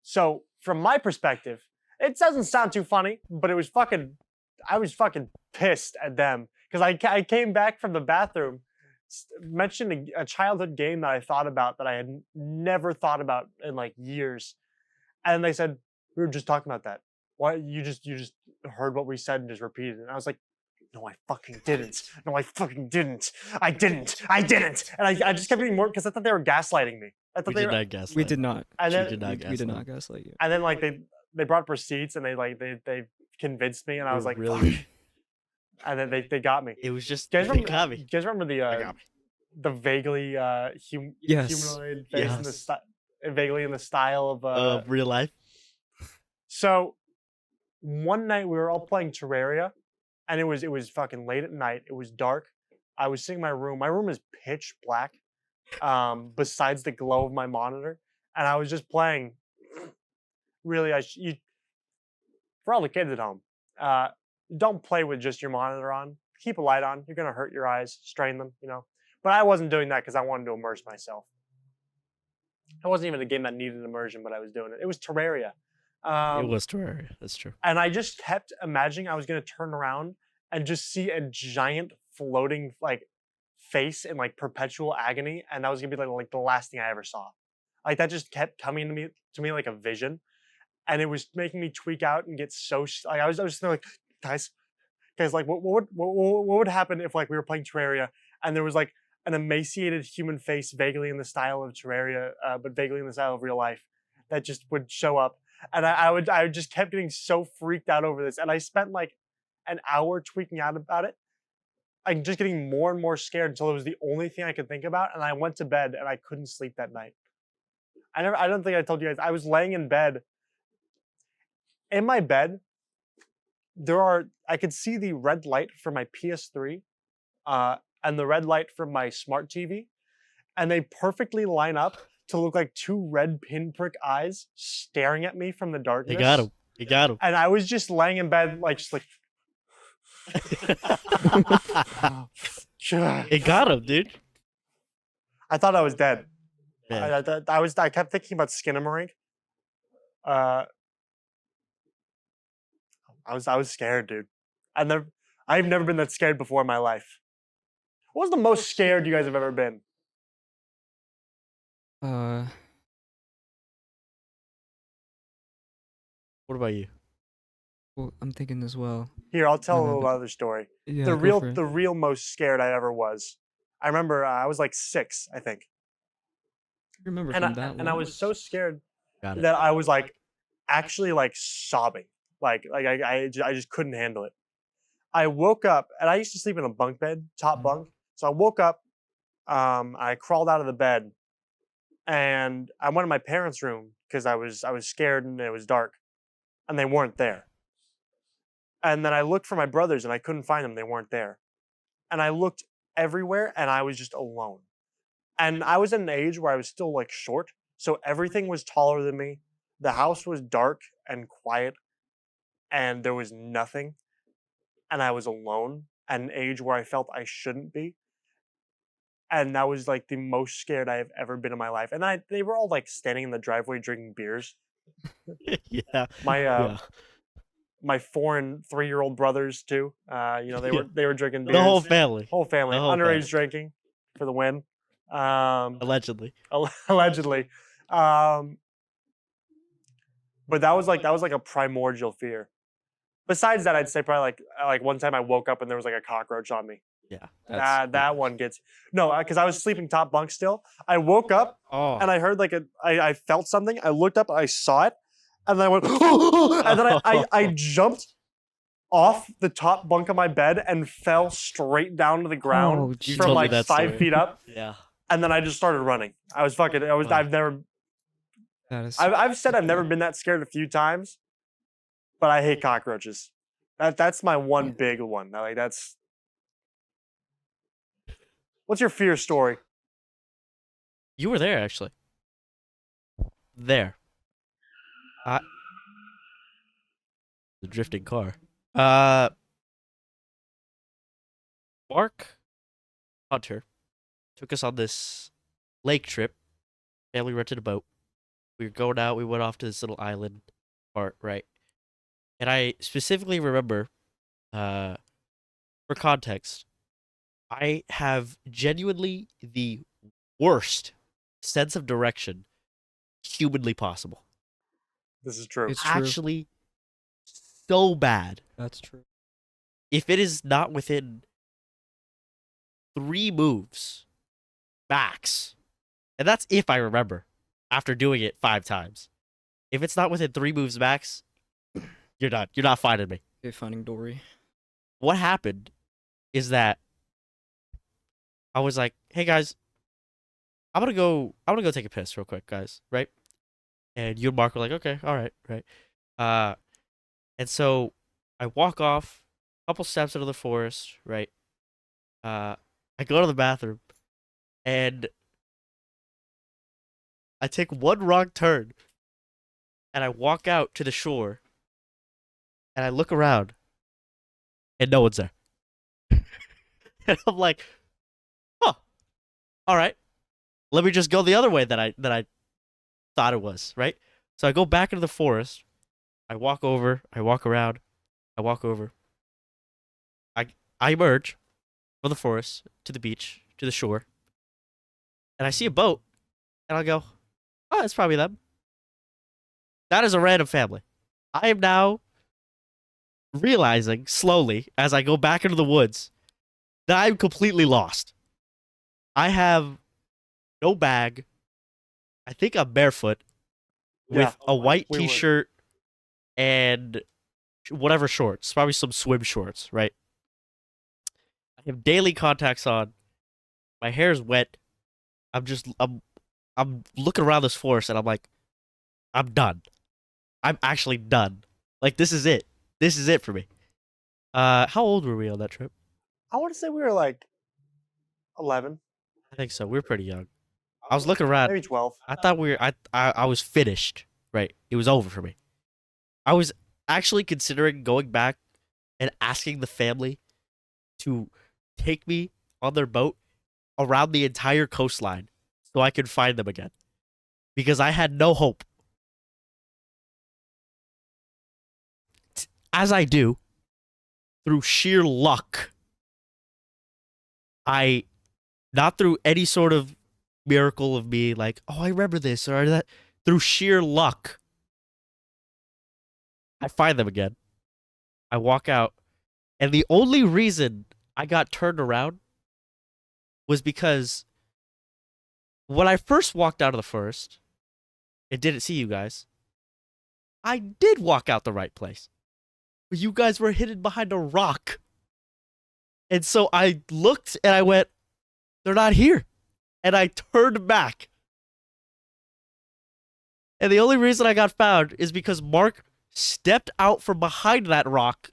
So from my perspective, it doesn't sound too funny, but I was fucking pissed at them because I came back from the bathroom, mentioned a childhood game that I thought about that I had never thought about in like years, and they said we were just talking about that. Why you just heard what we said and just repeated it? And I was like, no, I fucking didn't. No, I fucking didn't. I didn't. And I just kept getting more because I thought they were gaslighting me. I thought We they did were, not gaslight. We did not. and She then, did not We did gaslight. not gaslight you. and then like they brought receipts and they convinced me and I was like, really? fuck. And then they got me. It was just. You guys They remember, got me. you guys remember They got me. the vaguely Yes. humanoid face in the Yes. vaguely in the style of Real life. So one night we were all playing Terraria, and it was fucking late at night. It was dark. I was sitting in my room. My room is pitch black, besides the glow of my monitor, and I was just playing. Really, for all the kids at home, don't play with just your monitor on. Keep a light on. You're gonna hurt your eyes, strain them, you know. But I wasn't doing that because I wanted to immerse myself. It wasn't even a game that needed immersion, but I was doing it. It was Terraria. It was Terraria. That's true. And I just kept imagining I was going to turn around and just see a giant floating like face in like perpetual agony, and that was gonna be like the last thing I ever saw. Like that just kept coming to me like a vision, and it was making me tweak out and get so like I was thinking like, guys, like what would happen if like we were playing Terraria and there was like an emaciated human face, vaguely in the style of Terraria, but vaguely in the style of real life, that just would show up, and I just kept getting so freaked out over this, and I spent like an hour tweaking out about it. I'm just getting more and more scared until it was the only thing I could think about, and I went to bed and I couldn't sleep that night. I don't think I told you guys. I was laying in bed. In my bed, I could see the red light from my PS3, and the red light from my smart TV, and they perfectly line up to look like two red pinprick eyes staring at me from the darkness. You got him. You got him. And I was just laying in bed, like just like. It got him, dude. I thought I was dead. Yeah. I kept thinking about Skinamarink. I was scared, dude. I've never been that scared before in my life. What was the most scared you guys have ever been? What about you? Well, I'm thinking as well. Here, I'll tell a but- little other story. Yeah, The go for it. real most scared I ever was. I remember I was like 6, I think, I remember and from that I was so scared Got it. that I was like actually like sobbing, like I just couldn't handle it. I woke up, and I used to sleep in a bunk bed, top bunk. So I woke up, I crawled out of the bed, and I went to my parents' room because I was scared and it was dark, and they weren't there. And then I looked for my brothers and I couldn't find them; they weren't there. And I looked everywhere, and I was just alone. And I was at an age where I was still like short, so everything was taller than me. The house was dark and quiet, and there was nothing. And I was alone at an age where I felt I shouldn't be. And that was like the most scared I have ever been in my life. And they were all like standing in the driveway drinking beers. Yeah. My Yeah. my 4 and 3-year-old brothers too. They were drinking beers. The whole family. Whole family, the whole underage family. drinking for the win. Allegedly. Allegedly. But that was like a primordial fear. Besides that, I'd say probably like one time I woke up and there was like a cockroach on me. Yeah. That one gets because I was sleeping top bunk still. I woke up Oh. and I heard I felt something. I looked up, I saw it, and then I went and then I jumped off the top bunk of my bed and fell straight down to the ground Oh, You from told me like that 5 story. feet up, Yeah. and then I just started running. Wow. I've said I've never been that scared a few times, but I hate cockroaches. That's my one big one. Like that's. What's your fear story? You were there, actually. There. The drifting car. Mark Hunter took us on this lake trip. Family rented a boat. We were going out. We went off to this little island part, right? And I specifically remember, for context, I have genuinely the worst sense of direction humanly possible. This is true. It's true. Actually, so bad. That's true. If it is not within 3 moves, max, and that's if I remember, after doing it 5 times. If it's not within 3 moves max, you're done. You're not finding me. Okay, finding Dory. What happened is that I was like, hey guys, I'm gonna go take a piss real quick, guys, right? And you and Mark were like, okay, all right, right. And so I walk off a couple steps into the forest, right? I go to the bathroom and I take one wrong turn and I walk out to the shore and I look around and no one's there. And I'm like, oh, all right. Let me just go the other way that I thought it was, right? So I go back into the forest. I walk over. I walk around. I walk over. I emerge from the forest to the beach, to the shore, and I see a boat, and I'll go, oh, it's probably them. That is a random family. I am now realizing slowly as I go back into the woods that I'm completely lost. I have no bag. I think I'm barefoot with a white we would. t-shirt and whatever shorts, probably some swim shorts, right? I have daily contacts on. My hair's wet. I'm looking around this forest and I'm like, I'm done. I'm actually done. Like, this is it. This is it for me. How old were we on that trip? I want to say we were like 11, I think so. We were pretty young. I was looking around. maybe 12. I thought I was finished. Right. It was over for me. I was actually considering going back and asking the family to take me on their boat around the entire coastline so I could find them again. Because I had no hope. As I do, through sheer luck, not through any sort of miracle of me, like, oh, I remember this or that, through sheer luck, I find them again. I walk out, and the only reason I got turned around was because when I first walked out of the forest and didn't see you guys, I did walk out the right place. But you guys were hidden behind a rock. And so I looked and I went, they're not here. And I turned back. And the only reason I got found is because Mark stepped out from behind that rock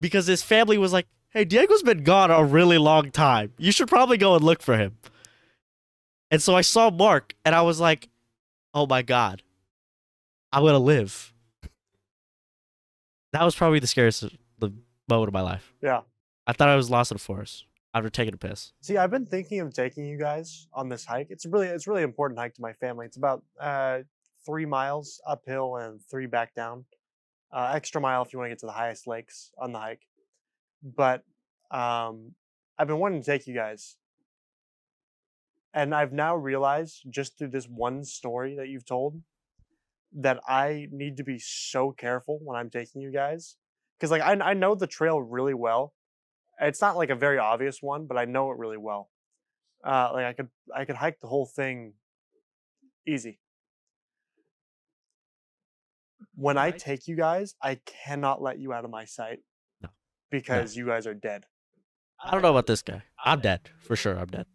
because his family was like, hey, Diego's been gone a really long time. You should probably go and look for him. And so I saw Mark and I was like, oh my God, I'm going to live. That was probably the scariest moment of my life. Yeah. I thought I was lost in the forest after taking a piss. See, I've been thinking of taking you guys on this hike. It's really important hike to my family. It's about 3 miles uphill and 3 back down. Extra mile if you want to get to the highest lakes on the hike. But I've been wanting to take you guys. And I've now realized just through this one story that you've told that I need to be so careful when I'm taking you guys. Because like I know the trail really well. It's not like a very obvious one, but I know it really well. Like I could hike the whole thing easy. When I take you guys, I cannot let you out of my sight. No. Because you guys are dead. I don't know about this guy. I'm dead. For sure, I'm dead.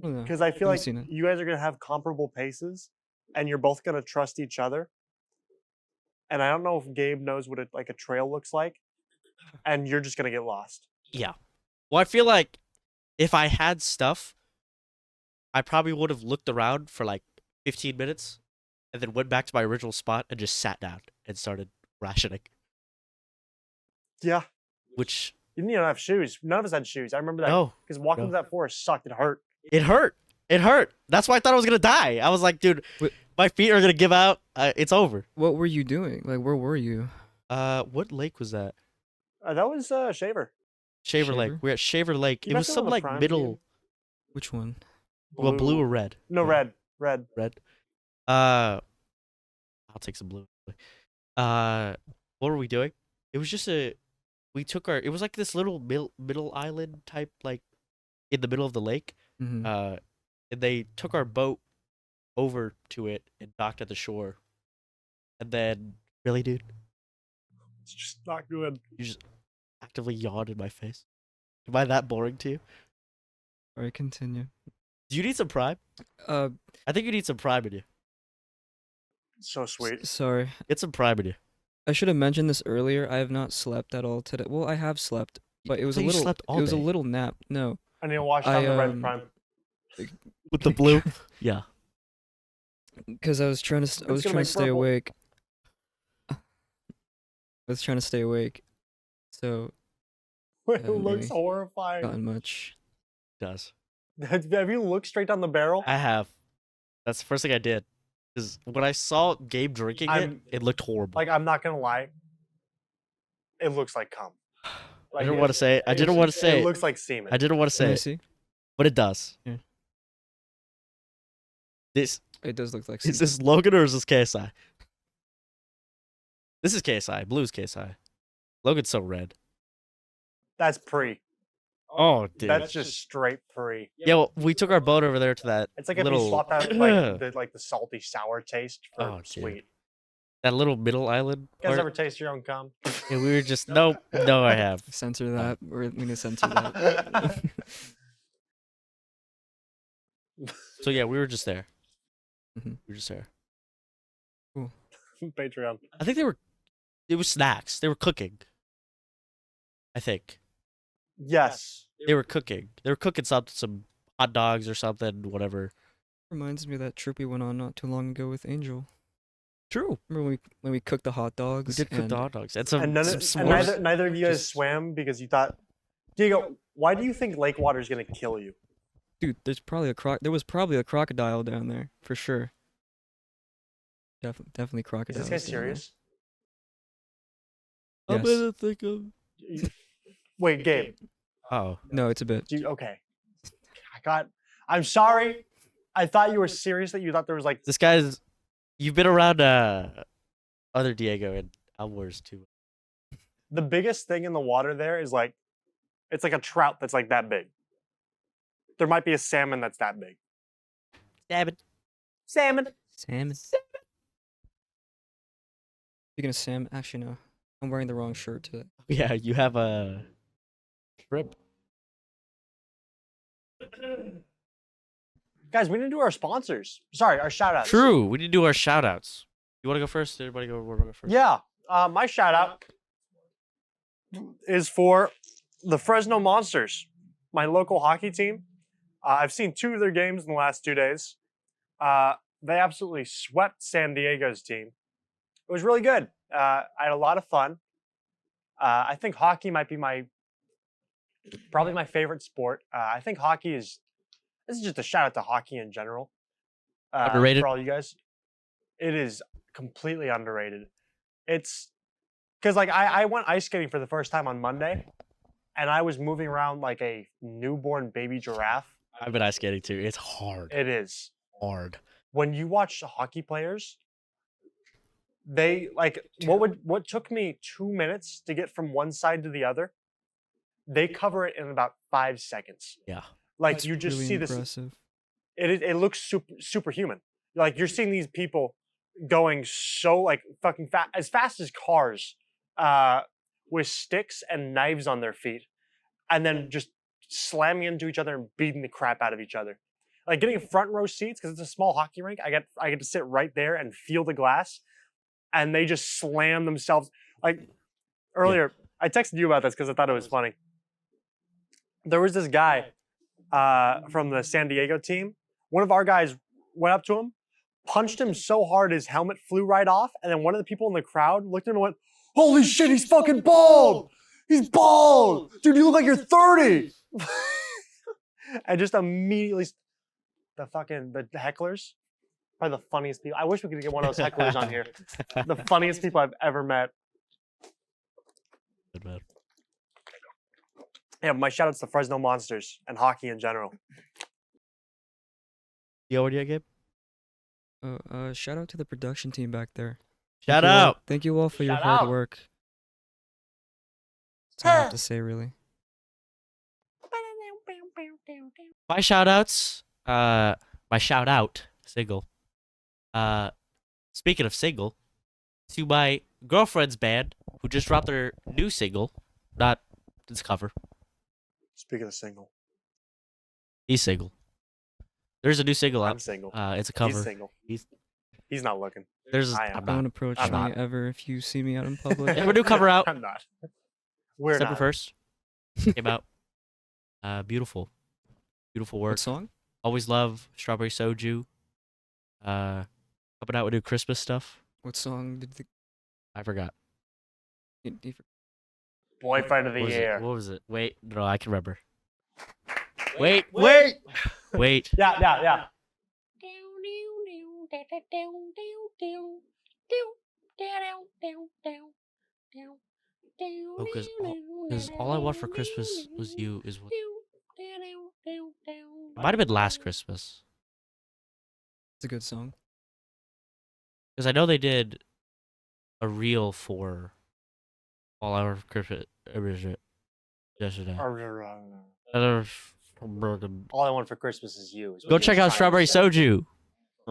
Because I feel like you guys are going to have comparable paces and you're both going to trust each other. And I don't know if Gabe knows what a trail looks like. And you're just going to get lost. Yeah. Well, I feel like if I had stuff, I probably would have looked around for like 15 minutes and then went back to my original spot and just sat down and started rationing. Yeah. Which... You didn't even have shoes. None of us had shoes. I remember that. No. Because walking through that forest sucked. It hurt. It hurt. It hurt. That's why I thought I was going to die. I was like, dude, my feet are going to give out. It's over. What were you doing? Like, where were you? What lake was that? That was Shaver. Shaver Lake. We're at Shaver Lake. It was some like middle. Game? Which one? Well, blue or red? No, red. Red. I'll take some blue. What were we doing? It was just we took it was like this little middle island type, like in the middle of the lake. Mm-hmm. And they took our boat over to it and docked at the shore. And then, really, dude? It's just not good. You just actively yawned in my face. Am I that boring to you? All right, continue. Do you need some prime? I think you need some prime in you. So sweet. Sorry. Get some prime in you. I should have mentioned this earlier. I have not slept at all today. Well, I have slept, but it was a little. Slept all it was day. a little nap. No. I need to wash down the red prime. With the blue. Yeah. Because I was trying to. I was trying to stay purple. awake. I was trying to stay awake, so It haven't looks really horrifying. gotten much. It does. Have you looked straight down the barrel? I have. That's the first thing I did. Because when I saw Gabe drinking it looked horrible. Like, I'm not gonna lie. It looks like cum. I didn't want to say it. I didn't want to say it. it. Looks like semen. I didn't want to Let say me it. see. but it does. Yeah. This It does look like. is this Logan or is this KSI? This is KSI. Blue is KSI. Logan's so red. That's pre. Oh, dude. That's just straight pre. Yeah, well, we took our boat over there to that It's like if little you swapped out like the salty sour taste for Oh, dude. sweet. that little middle island. You guys part. ever taste your own cum? Yeah, we were just no, I have. Censor that. We need to censor that. So yeah, we were just there. Mhm. We were just there. Patreon. I think it was snacks. They were cooking. I think Yes. they were cooking. They were cooking some hot dogs or something, whatever. Reminds me of that trip we went on not too long ago with Angel. True. Remember when we cooked the hot dogs? We did cook and the hot dogs and some And, some and s'mores. neither of you guys Just- swam because you thought, Diego, why do you think lake water is gonna kill you? Dude, there was probably a crocodile down there for sure. Definitely Is crocodiles. this guy down there. serious? I'm Yes. gonna think of. Wait, Gabe. Oh, No, it's a bit. Okay. I'm sorry. I thought you were serious. That you thought there was like. this guy's. You've been around other Diego and Alwar's too. The biggest thing in the water there is like, it's like a trout that's like that big. There might be a salmon that's that big. Damn it. Salmon. Salmon. Speaking of salmon, actually no, I'm wearing the wrong shirt today. Yeah, you have a shrimp. Guys, we need to do our sponsors. Sorry, our shout outs. True. We need to do our shout outs. You want to go first? Everybody go first. Yeah. My shout out is for the Fresno Monsters, my local hockey team. I've seen 2 of their games in the last 2 days. They absolutely swept San Diego's team. It was really good. I had a lot of fun. I think hockey might be probably my favorite sport. I think hockey is. This is just a shout out to hockey in general. Underrated? For all you guys. It is completely underrated. It's because like I went ice skating for the first time on Monday, and I was moving around like a newborn baby giraffe. I've been ice skating too. It's hard. It is. Hard. When you watch hockey players, they like what took me 2 minutes to get from one side to the other, they cover it in about 5 seconds. Yeah. Like That's you just really see this. impressive. It looks superhuman. Like you're seeing these people going so like fucking fast, as fast as cars, with sticks and knives on their feet, and then just slamming into each other and beating the crap out of each other. Like getting front row seats because it's a small hockey rink. I get to sit right there and feel the glass, and they just slam themselves. Like earlier, I texted you about this because I thought it was funny. There was this guy from the San Diego team. One of our guys went up to him, punched him so hard his helmet flew right off, and then one of the people in the crowd looked at him and went, "Holy shit, he's fucking bald! He's bald! Dude, you look like you're 30!" And just immediately, the hecklers, probably the funniest people. I wish we could get one of those hecklers on here. The funniest people I've ever met. Good man. Yeah, my shout outs to Fresno Monsters and hockey in general. You already Gabe? Shout out to the production team back there. Shout you all- out. Thank you all for your Shout hard out. work. That's all I have to say, really. My shout outs. My shout out single. Speaking of single, to my girlfriend's band who just dropped their new single. Not this cover. Speaking of single, He's single. There's a new single I'm out. single. It's a cover. He's single. He's- He's not looking. There's. I am. I'm Don't not. approach I'm me not. ever if you see me out in public. They have a new cover out. I'm not. We're December not. 1st. Came out. Beautiful. Beautiful What work. song? Always love Strawberry Soju. Coming out with new Christmas stuff. What song did the I forgot. Boyfriend of the What was it? year. What was it? Wait, no, I can remember. Wait. Wait. Yeah. Because all I want for Christmas was you is what. Might have been last Christmas. It's a good song. Because I know they did a reel for All Our Christmas yesterday. All I want for Christmas is you. is what Go he check was out trying to Strawberry say. Soju.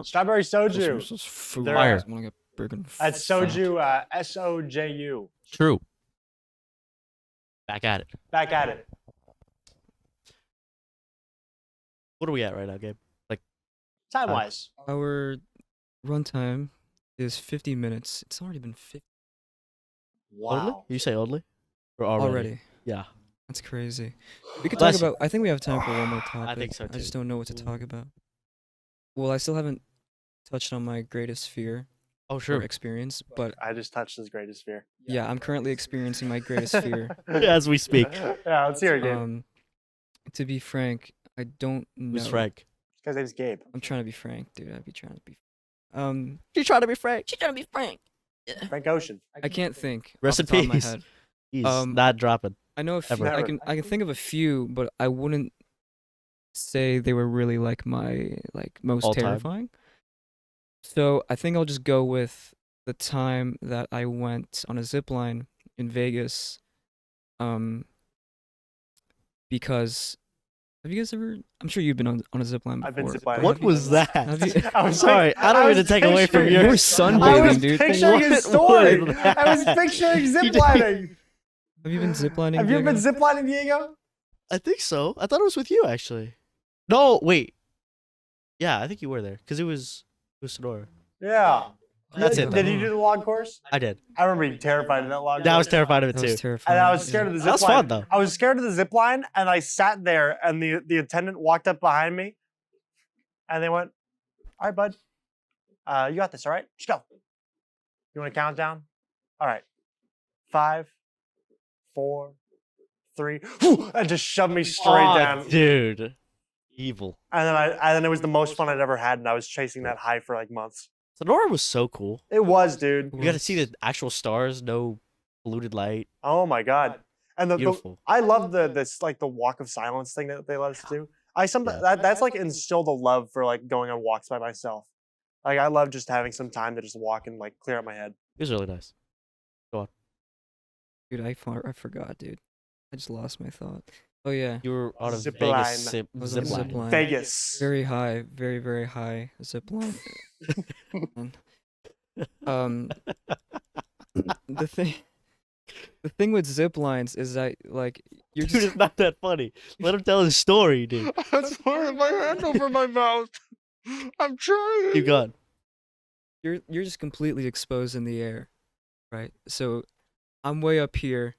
Strawberry soju. Christmas is food. They're, Fire. I want to get friggin' That's fat. soju. SOJU. True. Back at it. Back at it. What are we at right now, Gabe? Time wise. Our runtime is 50 minutes. It's already been 50 Only? Wow. You say only? Or already? already. Yeah. That's crazy. We could Bless talk you. about. I think we have time for one more topic. I think so, I just too. don't know what to talk about. Well, I still haven't touched on my greatest fear Oh, or sure. experience, but I just touched his greatest fear. yeah, I'm currently experiencing my greatest fear. As we speak. Yeah, let's hear it, Gabe. To be frank, I don't know. Who's Frank? This guy's name's Gabe. I'm trying to be frank, dude. I'd be trying to be. She's trying to be Frank. She's trying to be frank. Frank Ocean. I can't think. Rest off the in top of my peace. head. He's Um, not dropping. I know a few. Ever. I can think of a few, but I wouldn't say they were really like my most All time? terrifying. So I think I'll just go with the time that I went on a zip line in Vegas. Because have you guys ever? I'm sure you've been on a zip line before. I've been but ziplining. What have you- was that? have you- I was Sorry, like- I don't I mean to was take away from picturing- your. You were I sunbathing, was dude. picturing his What story. was I was that? picturing You did- ziplining. Have you been ziplining? Have you been Diego? ziplining, Diego? I think so. I thought it was with you, actually. No, wait. Yeah, I think you were there. Because it was Sonora. Yeah. That's it, Did though. you do the log course? I did. I remember being terrified of that log I course. was terrified of it, That too. was terrifying. And I was scared of the zip That was line. fun, though. I was scared of the zip line, and I sat there, and the attendant walked up behind me, and they went, "All right, bud, you got this. All right, just go. You want to count down? All right, 5, 4, 3, and just shoved me straight down. Dude. Evil. And then it was the most fun I'd ever had, and I was chasing that high for like months. Sonora was so cool. It was, dude. You got to see the actual stars, no polluted light. Oh my god. And the Beautiful. I love this like the walk of silence thing that they let us do. Yeah. That's like instilled a love for like going on walks by myself. Like I love just having some time to just walk and like clear out my head. It was really nice. Dude, I forgot, dude. I just lost my thought. Oh yeah, You were on a Zip Vegas line. I was on a zip zip line. line. Vegas. Very high, very very high zip line. um, the thing with zip lines is that like you're Dude, just it's not that funny. Let him tell his story, dude. I'm putting my hand over my mouth. I'm trying. Keep going. you're just completely exposed in the air, right? So I'm way up here.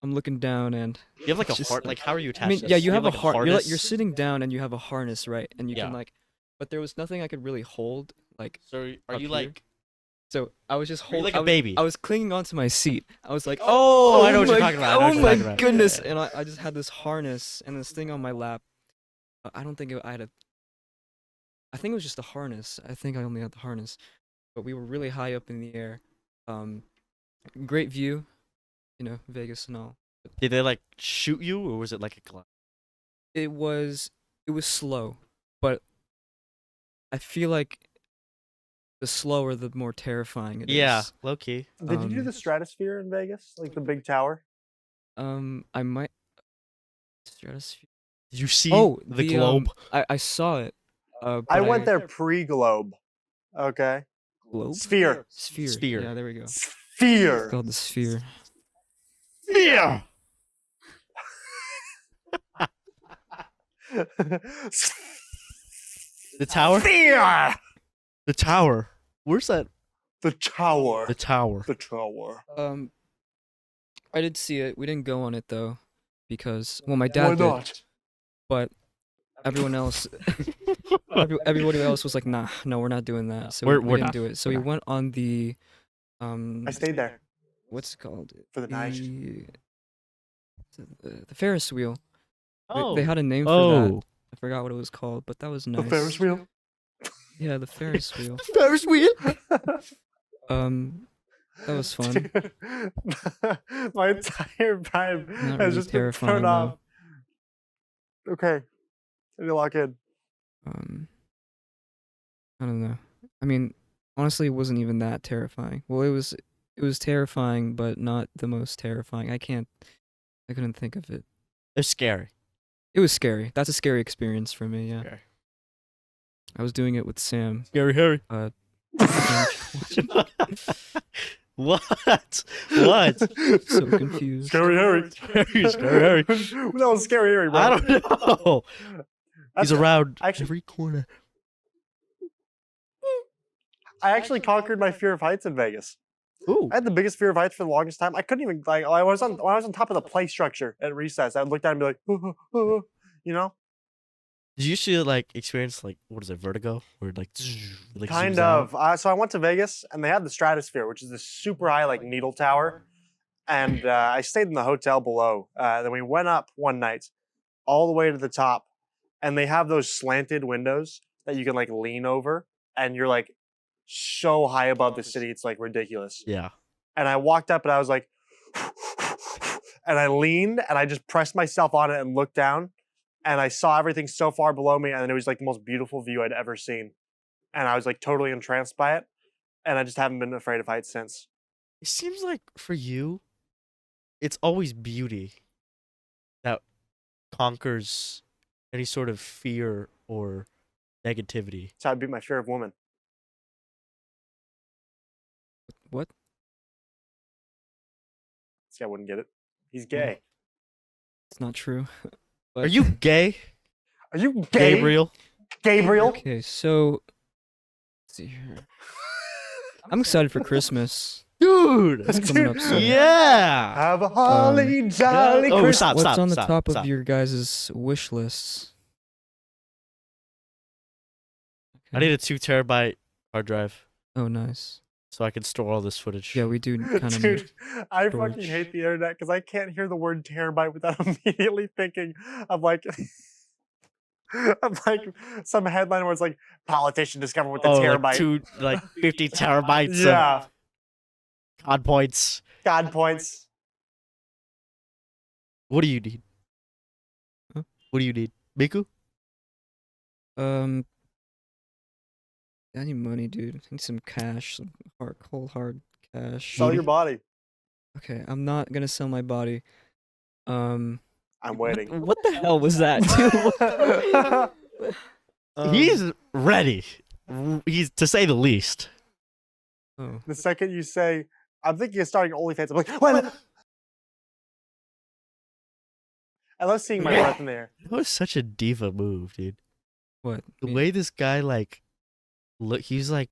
I'm looking down and You have like a Just heart. like- Like, how are you attached? I mean, to yeah, this? you have a like heart. You're harness? sitting down and you have a harness, right? And you Yeah. can like, but there was nothing I could really hold. Like, So are up you here. like? so I was just You're holding like a baby. I was clinging onto my seat. I was like, Oh, I know what you're my- talking about. I know Oh what you're my talking about. goodness! Yeah. And I just had this harness and this thing on my lap. I don't think I had a. I think it was just a harness. I think I only had the harness, but we were really high up in the air. Great view, Vegas and all. Did they like shoot you, or was it like a glide? It was slow, but I feel like the slower, the more terrifying it is. Yeah, low key. Did you do Um, the stratosphere in Vegas? Like the big tower? I might. Stratosphere. Did you see Oh, the globe? I saw it. I but went there pre-globe. Okay. Globe. Sphere. Sphere. Sphere. Yeah, there we go. It's Sphere. called the sphere. Yeah. The tower. Sphere. The tower. Where's that? The tower. The tower. The tower. I did see it. We didn't go on it though, because my Why dad did, not? but everyone else, everybody else was like, nah, no, we're not doing that. So We're we didn't not. do it. So We're we not. went on the, I stayed there what's it called? for the night. The Ferris wheel. Oh. They had a name for that. Oh. I forgot what it was called, but that was The nice. Ferris wheel. Yeah, the Ferris wheel. Ferris wheel. That was fun. Dude, my entire vibe Not has really just been terrifying, turned though. off. Okay. I need to lock in. I don't know. I mean, honestly, it wasn't even that terrifying. Well, it was terrifying, but not the most terrifying. I couldn't think of it. They're scary. It was scary. That's a scary experience for me. Yeah, Scary. I was doing it with Sam. Scary Harry. What? What? So confused. Scary Harry. Scary Harry. That was Scary Harry, bro. I don't know. He's around actually- every corner. I actually conquered my fear of heights in Vegas. Ooh. I had the biggest fear of heights for the longest time. I couldn't even when I was on top of the play structure at recess. I would look down and be like, you know, Did you see like experience like what is it, vertigo? Where like, like kind zooms out? of. So I went to Vegas and they had the Stratosphere, which is this super high like needle tower, and I stayed in the hotel below. Then we went up one night, all the way to the top, and they have those slanted windows that you can like lean over, and you're like so high above the city, it's like ridiculous. Yeah. And I walked up and I was like, and I leaned and I just pressed myself on it and looked down, and I saw everything so far below me, and it was like the most beautiful view I'd ever seen. And I was like totally entranced by it, and I just haven't been afraid of heights since. It seems like for you, it's always beauty that conquers any sort of fear or negativity. So I beat my fear of women. What? See, I wouldn't get it. He's gay. It's not true. Are you gay, Are you gay, Gabriel? Gabriel? Okay, so let's see here. I'm excited for Christmas. Dude, It's coming up soon. yeah. Have a holly jolly Oh, Christmas. stop, What's stop, on the stop, top stop. of your guys' wish lists? I need a 2 terabyte hard drive Oh, nice. so I can store all this footage. Yeah, we do kind of. Dude, I fucking storage. hate the internet because I can't hear the word terabyte without immediately thinking of like of like some headline where it's like politician discovered with the terabyte. Like 50 terabytes Yeah, of God points. God points. What do you need? Huh? What do you need? Miku? I need money, dude. I need some cash, some cold hard cash. Sell your body. Okay, I'm not gonna sell my body. I'm waiting. What the hell was that, dude? He's ready. He's to say the least. Oh, The second you say, I'm thinking of starting OnlyFans, I'm like, wait a minute. I love seeing my breath in the air. That was such a diva move, dude. what? The Me- way this guy look, he's like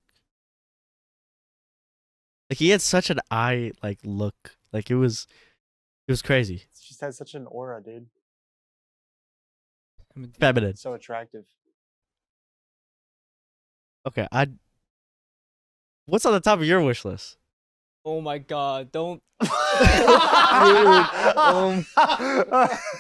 he had such an eye look. Like it was crazy. It just has such an aura, dude. I'm a- Feminine. It's so attractive. Okay, what's on the top of your wish list? Oh my god! Don't. Dude,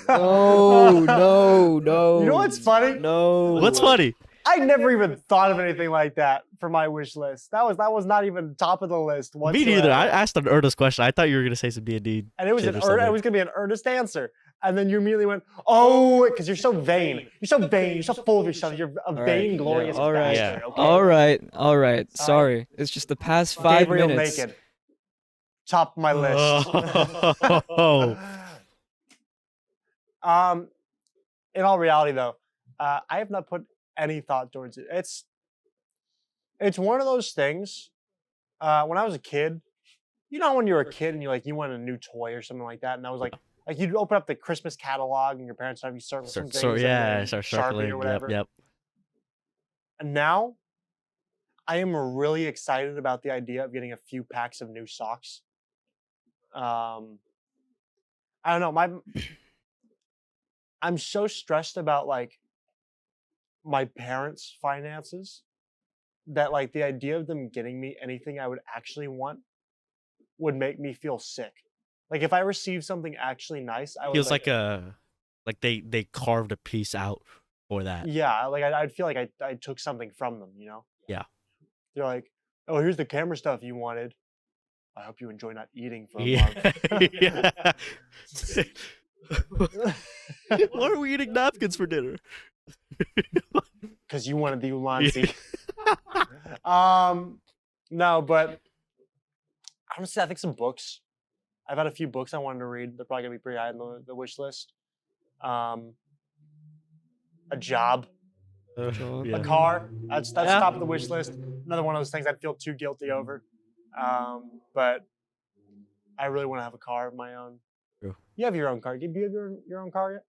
No, no, no. You know what's funny? No. What's funny? I never even thought of anything like that for my wish list. That was not even top of the list. Me Whatsoever. neither. I asked an earnest question. I thought you were gonna say some D&D. And it was shit or it something. was gonna be an earnest answer. And then you immediately went, oh, because you're so vain. You're so vain. You're so full of yourself. You're a All right, vain, glorious yeah, all right, bastard. yeah. Okay? All right, all right. Sorry. It's just the past 5 Gabriel minutes. naked. Top of my list. Oh. In all reality, though, I have not put any thought towards it. It's one of those things. When I was a kid, you know, when you were a kid and you want a new toy or something like that, and I was like you'd open up the Christmas catalog and your parents would have you circle some things. So and yeah, then start Sharpie circling. or whatever. Yep. And now, I am really excited about the idea of getting a few packs of new socks. I don't know. I'm so stressed about my parents' finances that the idea of them getting me anything I would actually want would make me feel sick. Like if I received something actually nice, I would Feels like they carved a piece out for that. yeah, I'd feel like I took something from them, you know? Yeah. They're like, oh, here's the camera stuff you wanted. I hope you enjoy not eating for a Yeah. month. Yeah. Why are we eating napkins for dinner? Because you wanted the ulanzi. No, but honestly, I think some books. I've had a few books I wanted to read. They're probably gonna be pretty high on the wish list. A job, Job. a car. That's Yeah. top of the wish list. Another one of those things I'd feel too guilty over. But I really want to have a car of my own. True. You have your own car. Do you have your own car yet?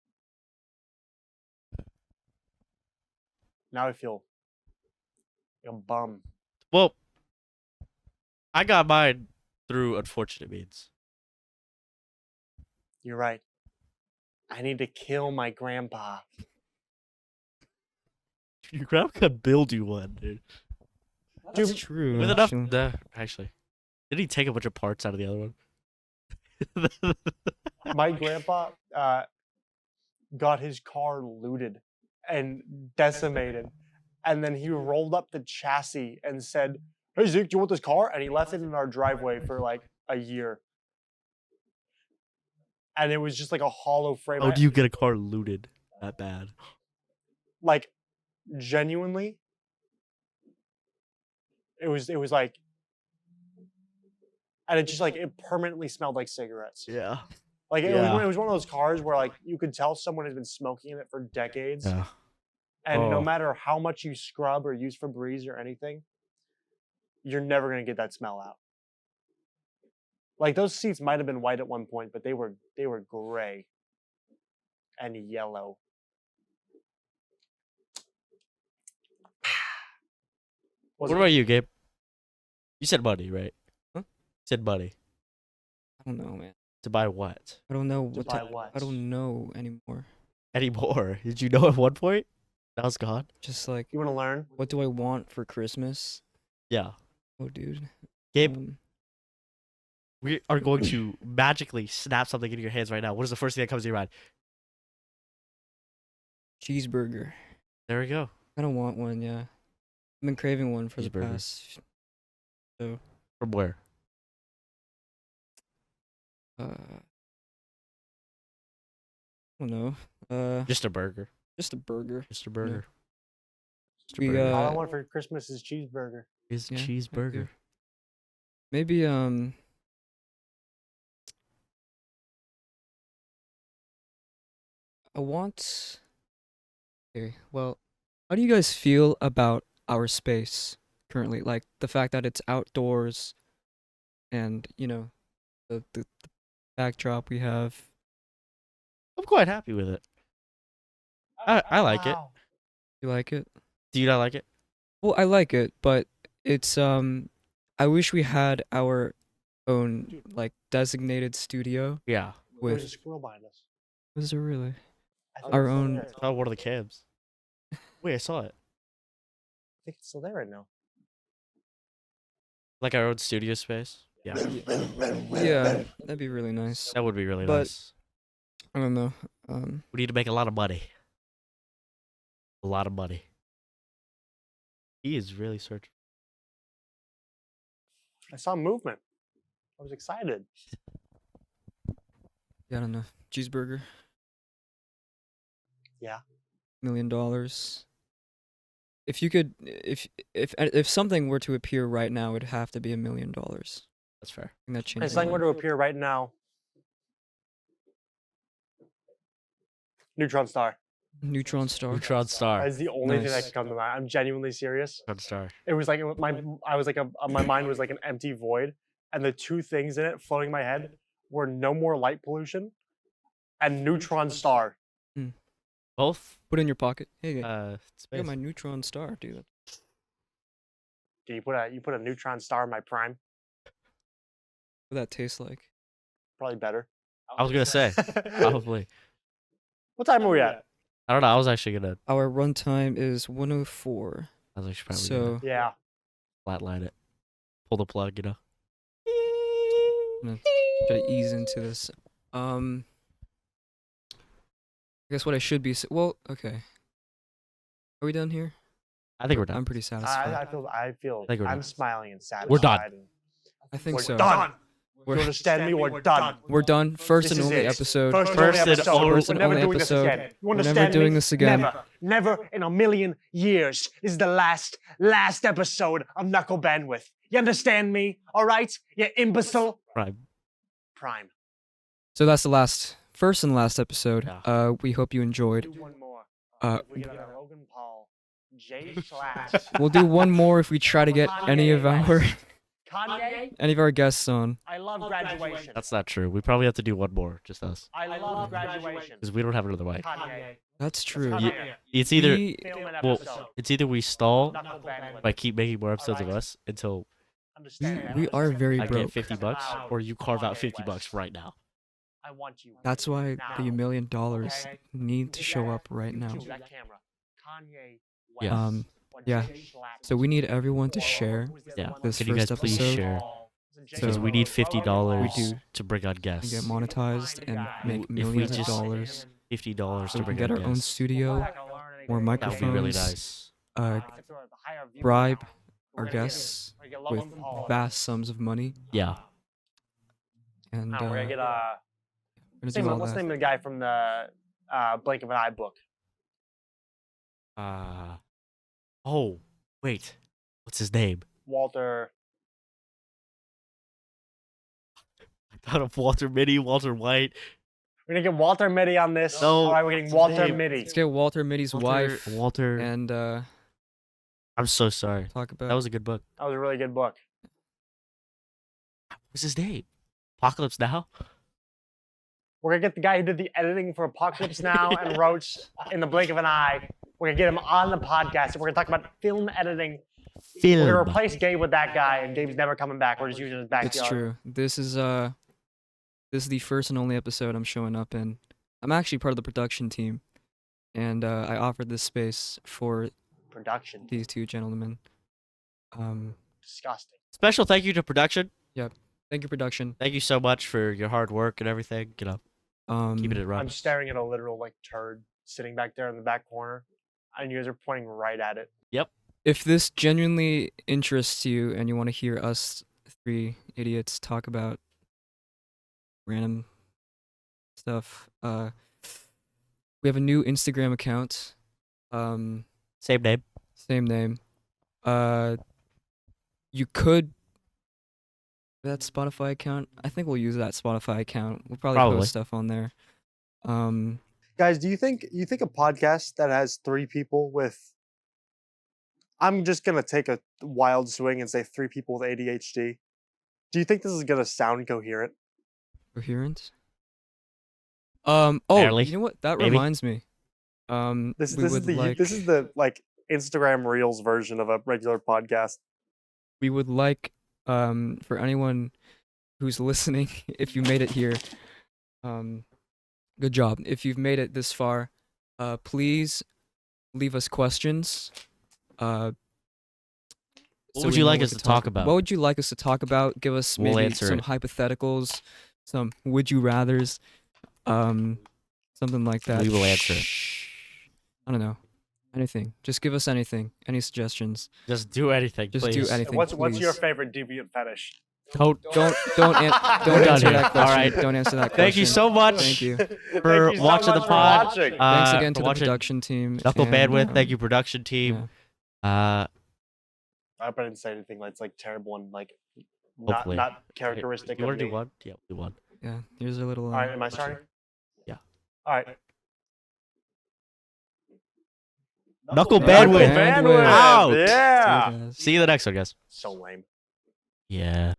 Now I feel like a bum. Well, I got mine through unfortunate means. You're right. I need to kill my grandpa. Your grandma could build you one, dude. That's Dude, true. With enough, actually. actually, did he take a bunch of parts out of the other one? My grandpa got his car looted and decimated. And then he rolled up the chassis and said, "Hey, Zeke, do you want this car?" And he left it in our driveway for like a year. And it was just like a hollow frame. How do you get a car looted that bad? Like, genuinely, it was like, and it just like, it permanently smelled like cigarettes. Yeah. Like, it Yeah. was one of those cars where like, you could tell someone has been smoking in it for decades. Yeah. And no Oh. matter how much you scrub or use Febreze or anything, you're never gonna get that smell out. Like those seats might have been white at one point, but they were gray and yellow. What about you, Gabe? You said money, right? Huh? You said money. I don't know, man. To buy what? I don't know To what buy to, what? I don't know anymore. Anymore? Did you know at one point? Now it's gone. Just like, You want to learn? what do I want for Christmas? Yeah. Oh, dude. Gabe, Um, we are going to magically snap something into your hands right now. What is the first thing that comes to your mind? cheeseburger. There we go. I don't want one. Yeah, I've been craving one for the Cheeseburger. past. So, From where? I don't know. Just a burger. Just a burger. Just a burger. Just a We, burger. All I Uh, want for Christmas is cheeseburger. Is yeah, cheeseburger. Maybe I want. Okay, well, how do you guys feel about our space currently? Like the fact that it's outdoors, and the backdrop we have. I'm quite happy with it. I like it. Wow. You like it? Do you not like it? Well, I like it, but it's I wish we had our own like designated studio Yeah. There's a with. squirrel behind us. Was it really? I think Our it's still own- there. Oh, one of the cabs. Wait, I saw it. I think it's still there right now. Like our own studio space. Yeah. Yeah, that'd be really nice. That would be really But- nice. I don't know. We need to make a lot of money. A lot of money. He is really searching. I saw movement. I was excited. Yeah, I don't know. Cheeseburger. Yeah. $1 million. If you could, if something were to appear right now, it'd have to be $1 million. I That's fair. think that If changes. something were life. to appear right now. Neutron star. Neutron star. Neutron star. That's the only thing that Nice. can come to mind. I'm genuinely serious. Neutron star. It was like my mind was like an empty void, and the two things in it floating in my head were no more light pollution and neutron star. Both. Put it in your pocket. Hey, I Space. got my neutron star, dude. Do you put a neutron star in my prime? What that tastes like? Probably better. I was gonna say probably. What time are we at? I don't know. I was actually gonna. Our runtime is 104. I was actually probably So gonna Yeah. flatline it. Pull the plug. You know. I'm gonna try to ease into this. I guess what I should be. Well, okay. Are we done here? I think we're done. I'm pretty satisfied. I feel think we're I'm done. smiling and satisfied. We're done. I think We're so. done. You understand me? We're done. We're done. First This and is only it. episode. First and First only and episode. only- We're First and never only doing this episode. again. You We're never understand doing me? this again. Never in a million years. This is the last episode of Knuckle Bandwidth. You understand me? All right? You imbecile. Prime. So that's the first and last episode. Yeah. We hope you enjoyed. Do one more. Uh, If we get a Logan Paul, Jay Schlatt, We'll do one more if we try to get any of our Kanye. guests on. I love graduation. That's not true. We probably have to do one more, just us, I love graduation. because we don't have another mic. Kanye. That's true. Kanye. It's either We- Film an well, episode. it's either we stall Knuckle Bandwidth. by keep making more episodes of Alright. us until Understand we are very I broke. get $50, or you carve out $50 right now. I want you. That's why the $1 million Okay. need to show up right now. YouTube that camera. Kanye West. Yeah. or yeah. Jay Schlatt. So we need everyone to share Yeah. this Can you guys first please episode share? So Because we need $50 We do. to bring on and guests. get monetized and make If we millions of just- dollars. $50 So to we can bring get on our own guests. studio, more That would be really microphones, nice. bribe our guests with vast sums of money, Yeah. and We're gonna get we're gonna do all what's the that. name of the guy from the Blink of an Eye book? Oh, wait. What's his name? Walter. I thought of Walter Mitty, Walter White. We're gonna get Walter Mitty on this. No, All right, we're getting what's Walter his name? Mitty. Let's get Walter Mitty's wife Walter. and I'm so sorry. talk about. That was a good book. That was a really good book. What's his name? Apocalypse Now? We're gonna get the guy who did the editing for Apocalypse Now and wrote In the Blink of an Eye. We're gonna get him on the podcast. And we're gonna talk about film editing. We're gonna Film. replace Gabe with that guy, and Gabe's never coming back. We're just using his backyard. It's true. This is the first and only episode I'm showing up in. I'm actually part of the production team, and I offered this space for Production. these two gentlemen. Disgusting. Special thank you to production. Thank you, production. Thank you so much for your hard work and everything. You know, keeping it I'm running. staring at a literal like turd sitting back there in the back corner, and you guys are pointing right at it. If this genuinely interests you and you want to hear us three idiots talk about random stuff, we have a new Instagram account. Same name. Same name. You could that Spotify account. I think we'll use that Spotify account. We'll probably Probably. post stuff on there. Guys, do you think a podcast that has 3 people with I'm just gonna take a wild swing and say 3 people with ADHD. Do you think this is gonna sound coherent? Coherent. Barely. You know what? That Maybe. reminds me. This we is would the like Instagram Reels version of a regular podcast. we would like for anyone who's listening, if you made it here, good job. If you've made it this far, please leave us questions. What so would we you know like what us to to talk about? What would you like us to talk about? Give us We'll maybe answer some it. hypotheticals, some would you rathers, something like that. We will answer it. I don't know. Anything. Just give us anything. Any suggestions. Just do anything, Just please. do anything. What's your please. favorite deviant fetish? Don't We're don't done answer here. that question. All right. Don't answer that question. Thank you so much. Thank you. For Thank you so watching the much for pod. watching. Thanks again for to the watching production team. Knuckle and, Bandwidth. Thank you, production team. yeah. I hope I didn't say anything that's like terrible and like not Hopefully. characteristic You of want to me. do one? Yeah, we'll do one. Yeah. Here's a little. All right, am I starting? Yeah. All right. Knuckle Bandwidth. Bandwidth. Out. Yeah. See you guys. See you in the next one, guys. So lame. Yeah.